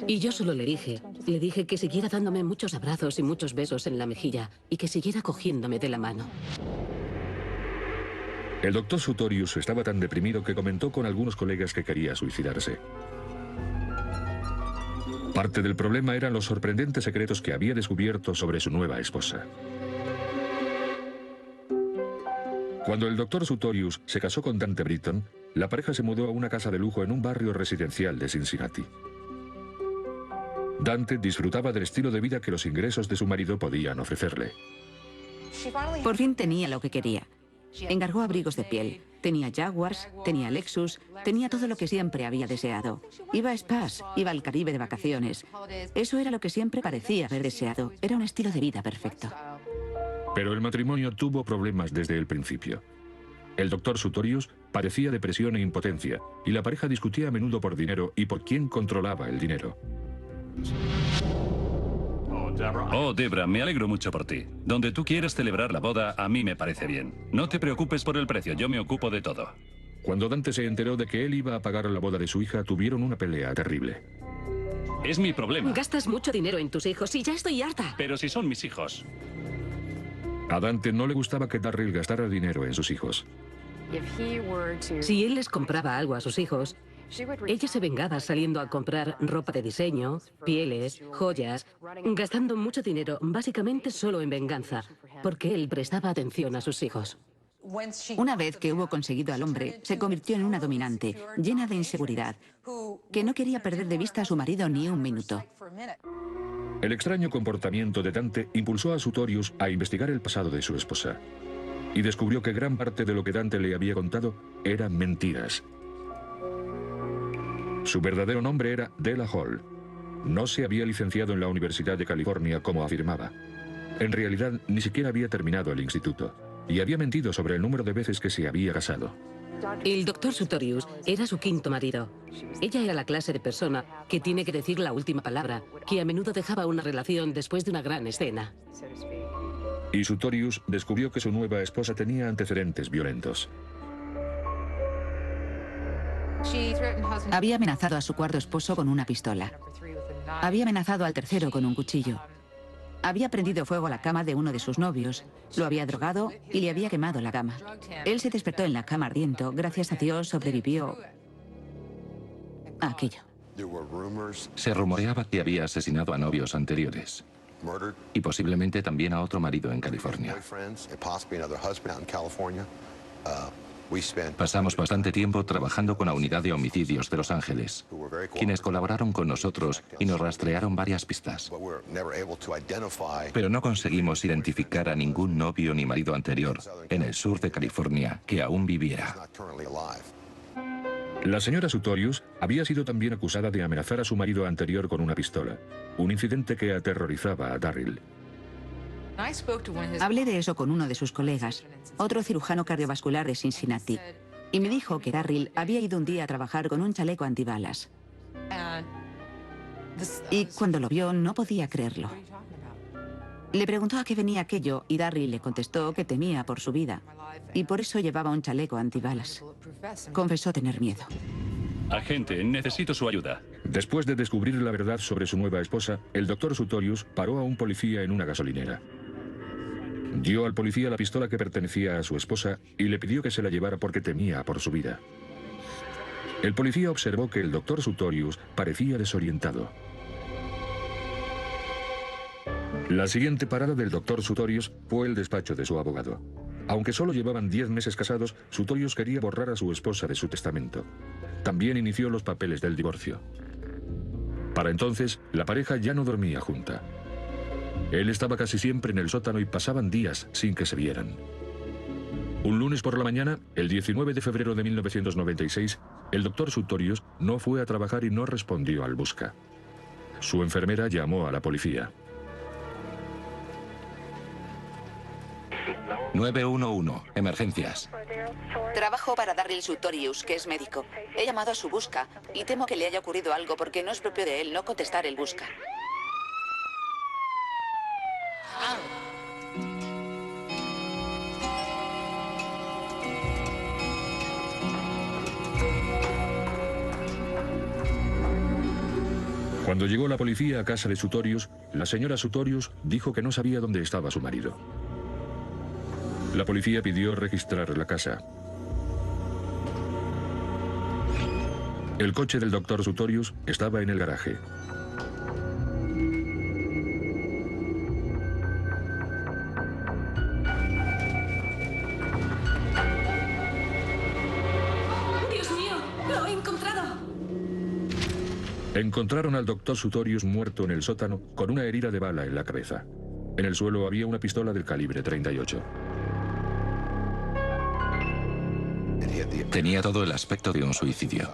Speaker 3: Y yo solo le dije que siguiera dándome muchos abrazos y muchos besos en la mejilla, y que siguiera cogiéndome de la mano.
Speaker 1: El doctor Sutorius estaba tan deprimido que comentó con algunos colegas que quería suicidarse. Parte del problema eran los sorprendentes secretos que había descubierto sobre su nueva esposa. Cuando el doctor Sutorius se casó con Dante Britton, la pareja se mudó a una casa de lujo en un barrio residencial de Cincinnati. Dante disfrutaba del estilo de vida que los ingresos de su marido podían ofrecerle.
Speaker 11: Por fin tenía lo que quería. Encargó abrigos de piel. Tenía Jaguars, tenía Lexus, tenía todo lo que siempre había deseado. Iba a spas, iba al Caribe de vacaciones. Eso era lo que siempre parecía haber deseado. Era un estilo de vida perfecto.
Speaker 1: Pero el matrimonio tuvo problemas desde el principio. El doctor Sutorius padecía depresión e impotencia, y la pareja discutía a menudo por dinero y por quién controlaba el dinero.
Speaker 5: Oh, Debra, me alegro mucho por ti. Donde tú quieras celebrar la boda, a mí me parece bien. No te preocupes por el precio, yo me ocupo de todo.
Speaker 1: Cuando Dante se enteró de que él iba a pagar la boda de su hija, tuvieron una pelea terrible.
Speaker 5: Es mi problema.
Speaker 3: Gastas mucho dinero en tus hijos y ya estoy harta.
Speaker 5: Pero si son mis hijos.
Speaker 1: A Dante no le gustaba que Darryl gastara dinero en sus hijos.
Speaker 3: Si él les compraba algo a sus hijos, ella se vengaba saliendo a comprar ropa de diseño, pieles, joyas, gastando mucho dinero, básicamente solo en venganza, porque él prestaba atención a sus hijos.
Speaker 11: Una vez que hubo conseguido al hombre, se convirtió en una dominante, llena de inseguridad, que no quería perder de vista a su marido ni un minuto.
Speaker 1: El extraño comportamiento de Dante impulsó a Sutorius a investigar el pasado de su esposa, y descubrió que gran parte de lo que Dante le había contado eran mentiras. Su verdadero nombre era Della Hall. No se había licenciado en la Universidad de California como afirmaba. En realidad, ni siquiera había terminado el instituto. y había mentido sobre el número de veces que se había casado.
Speaker 3: El doctor Sutorius era su quinto marido. Ella era la clase de persona que tiene que decir la última palabra, que a menudo dejaba una relación después de una gran escena.
Speaker 1: Y Sutorius descubrió que su nueva esposa tenía antecedentes violentos.
Speaker 11: Había amenazado a su cuarto esposo con una pistola. Había amenazado al tercero con un cuchillo. Había prendido fuego a la cama de uno de sus novios, lo había drogado y le había quemado la cama. Él se despertó en la cama ardiendo. Gracias a Dios sobrevivió a aquello.
Speaker 12: Se rumoreaba que había asesinado a novios anteriores y posiblemente también a otro marido en California. Pasamos bastante tiempo trabajando con la unidad de homicidios de Los Ángeles, quienes colaboraron con nosotros y nos rastrearon varias pistas. Pero no conseguimos identificar a ningún novio ni marido anterior en el sur de California que aún viviera.
Speaker 1: La señora Sutorius había sido también acusada de amenazar a su marido anterior con una pistola, un incidente que aterrorizaba a Darryl.
Speaker 11: Hablé de eso con uno de sus colegas, otro cirujano cardiovascular de Cincinnati, y me dijo que Darryl había ido un día a trabajar con un chaleco antibalas. Y cuando lo vio no podía creerlo. Le preguntó a qué venía aquello y Darryl le contestó que temía por su vida y por eso llevaba un chaleco antibalas. Confesó tener miedo.
Speaker 5: Agente, necesito su ayuda.
Speaker 1: Después de descubrir la verdad sobre su nueva esposa, el doctor Sutorius paró a un policía en una gasolinera. Dio al policía la pistola que pertenecía a su esposa y le pidió que se la llevara porque temía por su vida. El policía observó que el doctor Sutorius parecía desorientado. La siguiente parada del doctor Sutorius fue el despacho de su abogado. Aunque solo llevaban 10 meses casados, Sutorius quería borrar a su esposa de su testamento. También inició los papeles del divorcio. Para entonces, la pareja ya no dormía junta. Él estaba casi siempre en el sótano y pasaban días sin que se vieran. Un lunes por la mañana, el 19 de febrero de 1996, el doctor Sutorius no fue a trabajar y no respondió al busca. Su enfermera llamó a la policía.
Speaker 12: 911, emergencias.
Speaker 11: Trabajo para Darryl Sutorius, que es médico. He llamado a su busca y temo que le haya ocurrido algo porque no es propio de él no contestar el busca.
Speaker 1: Cuando llegó la policía a casa de Sutorius, la señora Sutorius dijo que no sabía dónde estaba su marido. La policía pidió registrar la casa. El coche del doctor Sutorius estaba en el garaje.
Speaker 3: ¡Dios mío! ¡Lo he encontrado!
Speaker 1: Encontraron al doctor Sutorius muerto en el sótano con una herida de bala en la cabeza. En el suelo había una pistola del calibre 38.
Speaker 12: Tenía todo el aspecto de un suicidio.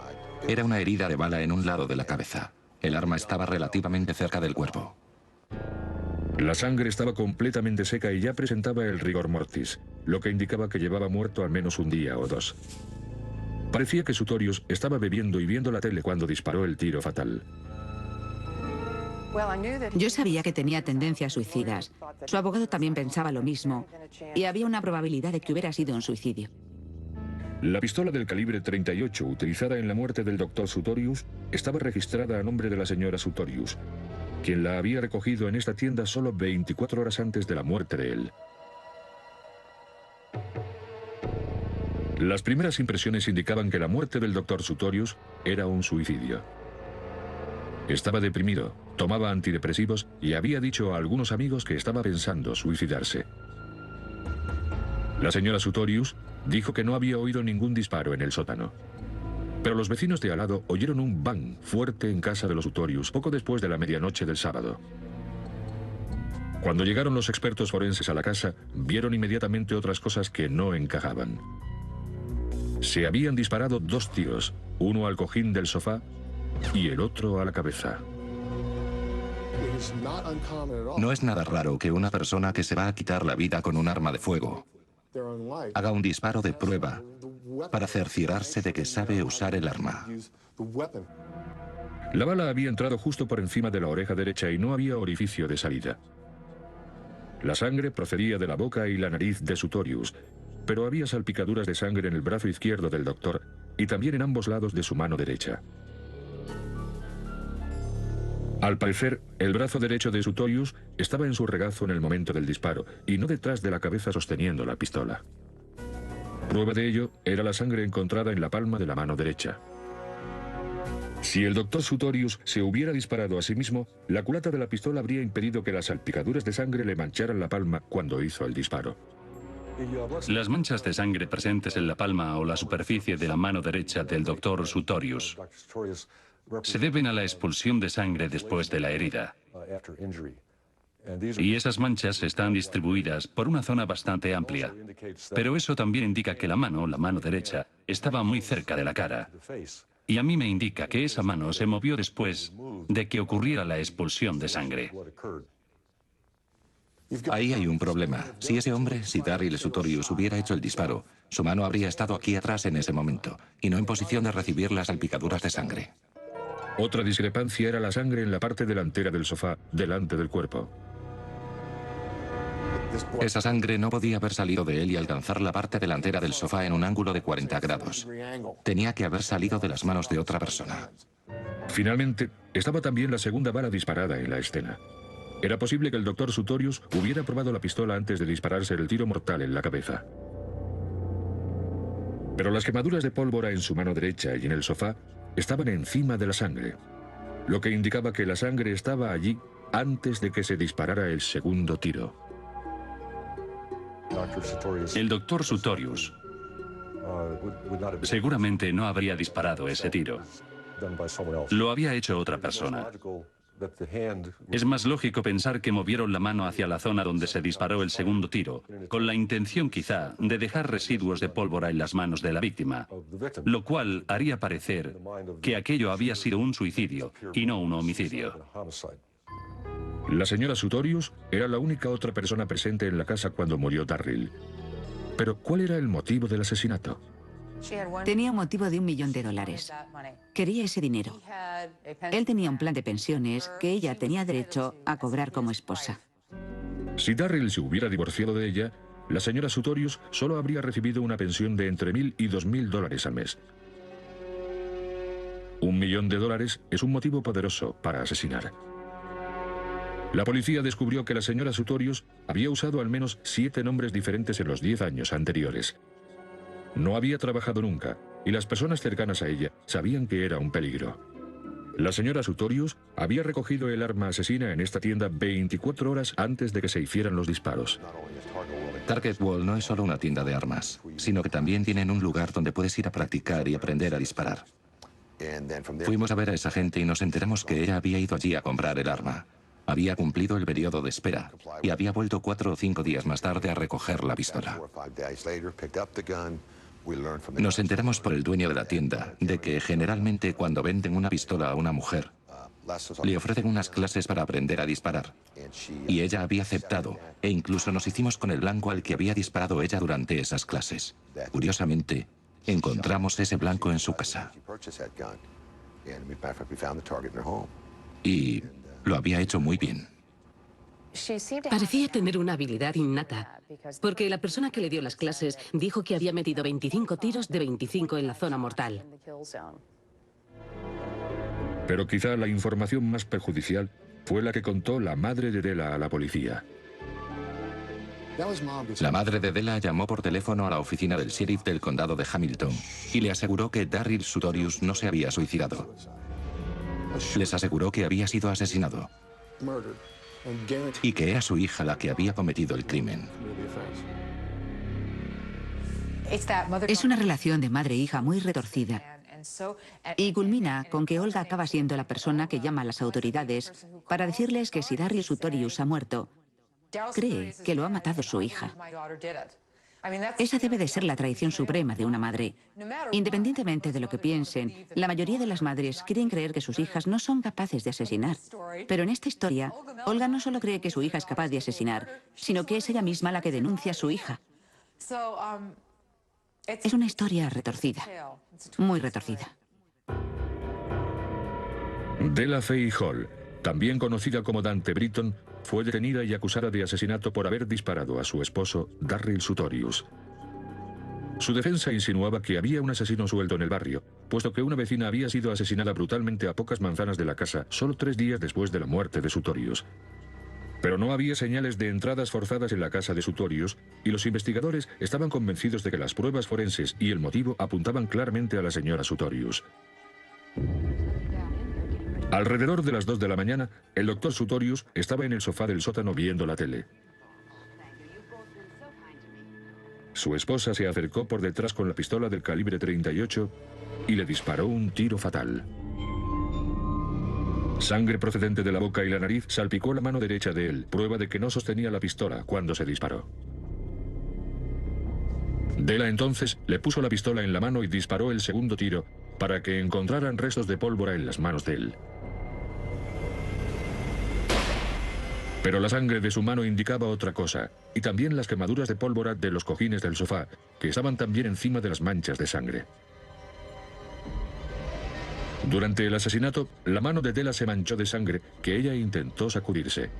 Speaker 12: Era una herida de bala en un lado de la cabeza. El arma estaba relativamente cerca del cuerpo.
Speaker 1: La sangre estaba completamente seca y ya presentaba el rigor mortis, lo que indicaba que llevaba muerto al menos un día o dos. Parecía que Sutorius estaba bebiendo y viendo la tele cuando disparó el tiro fatal.
Speaker 11: Yo sabía que tenía tendencias suicidas. Su abogado también pensaba lo mismo y había una probabilidad de que hubiera sido un suicidio.
Speaker 1: La pistola del calibre 38 utilizada en la muerte del doctor Sutorius estaba registrada a nombre de la señora Sutorius, quien la había recogido en esta tienda solo 24 horas antes de la muerte de él. Las primeras impresiones indicaban que la muerte del doctor Sutorius era un suicidio. Estaba deprimido, tomaba antidepresivos y había dicho a algunos amigos que estaba pensando suicidarse. La señora Sutorius dijo que no había oído ningún disparo en el sótano. Pero los vecinos de al lado oyeron un bang fuerte en casa de los Sutorius poco después de la medianoche del sábado. Cuando llegaron los expertos forenses a la casa, vieron inmediatamente otras cosas que no encajaban. Se habían disparado 2 tiros, uno al cojín del sofá y el otro a la cabeza.
Speaker 12: No es nada raro que una persona que se va a quitar la vida con un arma de fuego haga un disparo de prueba para cerciorarse de que sabe usar el arma.
Speaker 1: La bala había entrado justo por encima de la oreja derecha y no había orificio de salida. La sangre procedía de la boca y la nariz de Sutorius, pero había salpicaduras de sangre en el brazo izquierdo del doctor y también en ambos lados de su mano derecha. Al parecer, el brazo derecho de Sutorius estaba en su regazo en el momento del disparo y no detrás de la cabeza sosteniendo la pistola. Prueba de ello era la sangre encontrada en la palma de la mano derecha. Si el doctor Sutorius se hubiera disparado a sí mismo, la culata de la pistola habría impedido que las salpicaduras de sangre le mancharan la palma cuando hizo el disparo.
Speaker 5: Las manchas de sangre presentes en la palma o la superficie de la mano derecha del doctor Sutorius se deben a la expulsión de sangre después de la herida. Y esas manchas están distribuidas por una zona bastante amplia. Pero eso también indica que la mano derecha, estaba muy cerca de la cara. Y a mí me indica que esa mano se movió después de que ocurriera la expulsión de sangre.
Speaker 12: Ahí hay un problema. Si ese hombre, si Darryl Sutorius hubiera hecho el disparo, su mano habría estado aquí atrás en ese momento, y no en posición de recibir las salpicaduras de sangre.
Speaker 1: Otra discrepancia era la sangre en la parte delantera del sofá, delante del cuerpo.
Speaker 12: Esa sangre no podía haber salido de él y alcanzar la parte delantera del sofá en un ángulo de 40 grados. Tenía que haber salido de las manos de otra persona.
Speaker 1: Finalmente, estaba también la segunda bala disparada en la escena. Era posible que el doctor Sutorius hubiera probado la pistola antes de dispararse el tiro mortal en la cabeza. Pero las quemaduras de pólvora en su mano derecha y en el sofá estaban encima de la sangre, lo que indicaba que la sangre estaba allí antes de que se disparara el segundo tiro.
Speaker 5: El doctor Sutorius seguramente no habría disparado ese tiro. Lo había hecho otra persona. Es más lógico pensar que movieron la mano hacia la zona donde se disparó el segundo tiro, con la intención quizá de dejar residuos de pólvora en las manos de la víctima, lo cual haría parecer que aquello había sido un suicidio y no un homicidio.
Speaker 1: La señora Sutorius era la única otra persona presente en la casa cuando murió Darryl. Pero, ¿cuál era el motivo del asesinato?
Speaker 11: Tenía un motivo de $1 millón. Quería ese dinero. Él tenía un plan de pensiones que ella tenía derecho a cobrar como esposa.
Speaker 1: Si Darryl se hubiera divorciado de ella, la señora Sutorius solo habría recibido una pensión de entre $1.000 y $2.000 al mes. $1 millón es un motivo poderoso para asesinar. La policía descubrió que la señora Sutorius había usado al menos 7 nombres diferentes en los 10 años anteriores. No había trabajado nunca, y las personas cercanas a ella sabían que era un peligro. La señora Sutorius había recogido el arma asesina en esta tienda 24 horas antes de que se hicieran los disparos.
Speaker 12: Target Wall no es solo una tienda de armas, sino que también tienen un lugar donde puedes ir a practicar y aprender a disparar. Fuimos a ver a esa gente y nos enteramos que ella había ido allí a comprar el arma. Había cumplido el periodo de espera y había vuelto 4 o 5 días más tarde a recoger la pistola. Nos enteramos por el dueño de la tienda de que generalmente cuando venden una pistola a una mujer, le ofrecen unas clases para aprender a disparar. Y ella había aceptado e incluso nos hicimos con el blanco al que había disparado ella durante esas clases. Curiosamente, encontramos ese blanco en su casa. Y lo había hecho muy bien.
Speaker 3: Parecía tener una habilidad innata, porque la persona que le dio las clases dijo que había metido 25 tiros de 25 en la zona mortal.
Speaker 1: Pero quizá la información más perjudicial fue la que contó la madre de Della a la policía.
Speaker 12: La madre de Della llamó por teléfono a la oficina del sheriff del condado de Hamilton y le aseguró que Darryl Sutorius no se había suicidado. Les aseguró que había sido asesinado y que era su hija la que había cometido el crimen.
Speaker 11: Es una relación de madre e hija muy retorcida y culmina con que Olga acaba siendo la persona que llama a las autoridades para decirles que si Darryl Sutorius ha muerto, cree que lo ha matado su hija. Esa debe de ser la traición suprema de una madre. Independientemente de lo que piensen, la mayoría de las madres quieren creer que sus hijas no son capaces de asesinar. Pero en esta historia, Olga no solo cree que su hija es capaz de asesinar, sino que es ella misma la que denuncia a su hija. Es una historia retorcida, muy retorcida.
Speaker 1: Della Faye Hall, también conocida como Dante Britton, fue detenida y acusada de asesinato por haber disparado a su esposo, Darryl Sutorius. Su defensa insinuaba que había un asesino suelto en el barrio, puesto que una vecina había sido asesinada brutalmente a pocas manzanas de la casa solo 3 días después de la muerte de Sutorius. Pero no había señales de entradas forzadas en la casa de Sutorius, y los investigadores estaban convencidos de que las pruebas forenses y el motivo apuntaban claramente a la señora Sutorius. Alrededor de las 2 de la mañana, el doctor Sutorius estaba en el sofá del sótano viendo la tele. Su esposa se acercó por detrás con la pistola del calibre 38 y le disparó un tiro fatal. Sangre procedente de la boca y la nariz salpicó la mano derecha de él, prueba de que no sostenía la pistola cuando se disparó. Della entonces le puso la pistola en la mano y disparó el segundo tiro para que encontraran restos de pólvora en las manos de él. Pero la sangre de su mano indicaba otra cosa, y también las quemaduras de pólvora de los cojines del sofá, que estaban también encima de las manchas de sangre. Durante el asesinato, la mano de Della se manchó de sangre que ella intentó sacudirse.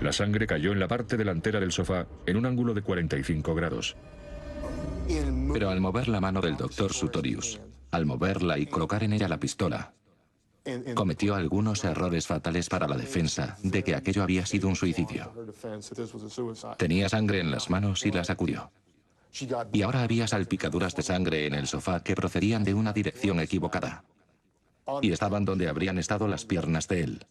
Speaker 1: La sangre cayó en la parte delantera del sofá en un ángulo de 45 grados.
Speaker 12: Pero al mover la mano del doctor Sutorius, al moverla y colocar en ella la pistola, cometió algunos errores fatales para la defensa de que aquello había sido un suicidio. Tenía sangre en las manos y la sacudió. Y ahora había salpicaduras de sangre en el sofá que procedían de una dirección equivocada. Y estaban donde habrían estado las piernas de él.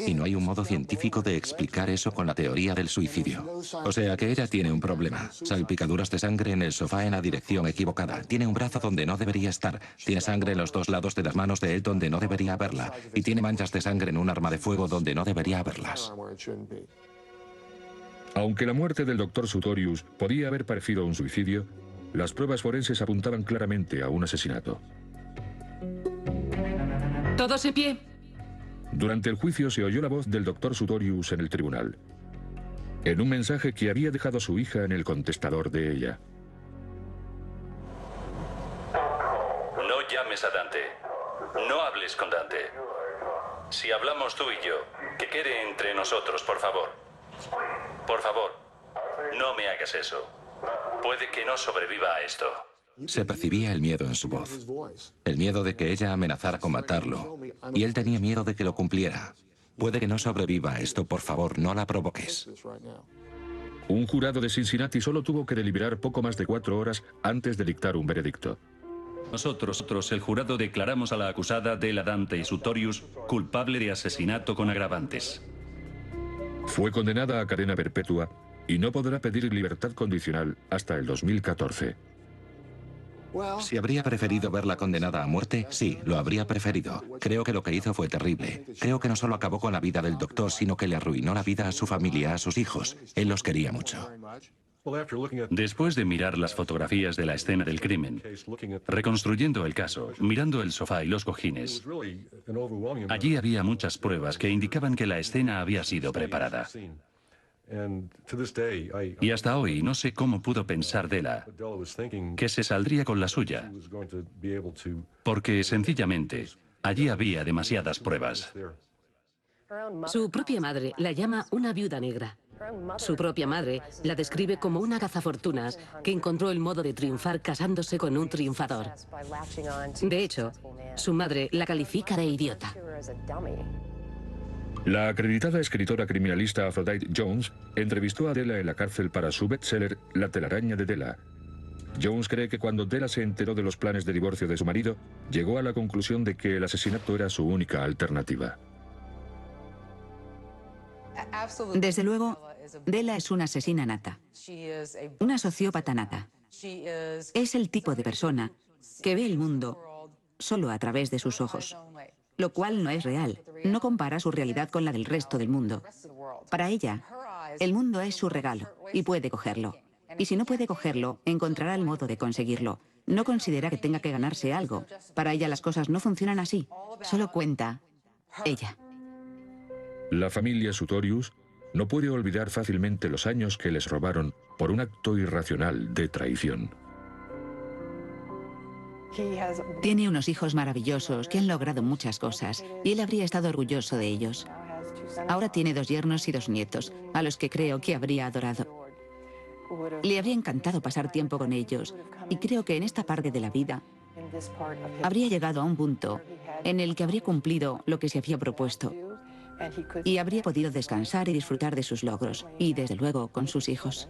Speaker 12: Y no hay un modo científico de explicar eso con la teoría del suicidio. O sea que ella tiene un problema. Salpicaduras de sangre en el sofá en la dirección equivocada. Tiene un brazo donde no debería estar. Tiene sangre en los 2 lados de las manos de él donde no debería haberla. Y tiene manchas de sangre en un arma de fuego donde no debería haberlas.
Speaker 1: Aunque la muerte del doctor Sutorius podía haber parecido un suicidio, las pruebas forenses apuntaban claramente a un asesinato.
Speaker 3: ¿Todos en pie?
Speaker 1: Durante el juicio se oyó la voz del doctor Sutorius en el tribunal, en un mensaje que había dejado su hija en el contestador de ella.
Speaker 5: No llames a Dante. No hables con Dante. Si hablamos tú y yo, que quede entre nosotros, por favor. Por favor, no me hagas eso. Puede que no sobreviva a esto.
Speaker 12: Se percibía el miedo en su voz. El miedo de que ella amenazara con matarlo. Y él tenía miedo de que lo cumpliera. Puede que no sobreviva a esto, por favor, no la provoques.
Speaker 1: Un jurado de Cincinnati solo tuvo que deliberar poco más de 4 horas antes de dictar un veredicto.
Speaker 5: Nosotros, el jurado, declaramos a la acusada Della Dante Sutorius culpable de asesinato con agravantes.
Speaker 1: Fue condenada a cadena perpetua y no podrá pedir libertad condicional hasta el 2014.
Speaker 12: Si habría preferido verla condenada a muerte, sí, lo habría preferido. Creo que lo que hizo fue terrible. Creo que no solo acabó con la vida del doctor, sino que le arruinó la vida a su familia, a sus hijos. Él los quería mucho.
Speaker 5: Después de mirar las fotografías de la escena del crimen, reconstruyendo el caso, mirando el sofá y los cojines, allí había muchas pruebas que indicaban que la escena había sido preparada. Y hasta hoy no sé cómo pudo pensar Della que se saldría con la suya, porque sencillamente allí había demasiadas pruebas.
Speaker 3: Su propia madre la llama una viuda negra. Su propia madre la describe como una cazafortunas que encontró el modo de triunfar casándose con un triunfador. De hecho, su madre la califica de idiota.
Speaker 1: La acreditada escritora criminalista Aphrodite Jones entrevistó a Della en la cárcel para su bestseller La telaraña de Della. Jones cree que cuando Della se enteró de los planes de divorcio de su marido, llegó a la conclusión de que el asesinato era su única alternativa.
Speaker 11: Desde luego, Della es una asesina nata, una sociópata nata. Es el tipo de persona que ve el mundo solo a través de sus ojos, lo cual no es real. No compara su realidad con la del resto del mundo. Para ella, el mundo es su regalo y puede cogerlo. Y si no puede cogerlo, encontrará el modo de conseguirlo. No considera que tenga que ganarse algo. Para ella las cosas no funcionan así. Solo cuenta ella.
Speaker 1: La familia Sutorius no puede olvidar fácilmente los años que les robaron por un acto irracional de traición.
Speaker 11: Tiene unos hijos maravillosos que han logrado muchas cosas y él habría estado orgulloso de ellos. Ahora tiene 2 yernos y 2 nietos, a los que creo que habría adorado. Le habría encantado pasar tiempo con ellos y creo que en esta parte de la vida habría llegado a un punto en el que habría cumplido lo que se había propuesto y habría podido descansar y disfrutar de sus logros y, desde luego, con sus hijos.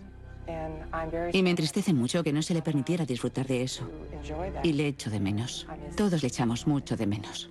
Speaker 11: Y me entristece mucho que no se le permitiera disfrutar de eso. Y le echo de menos. Todos le echamos mucho de menos.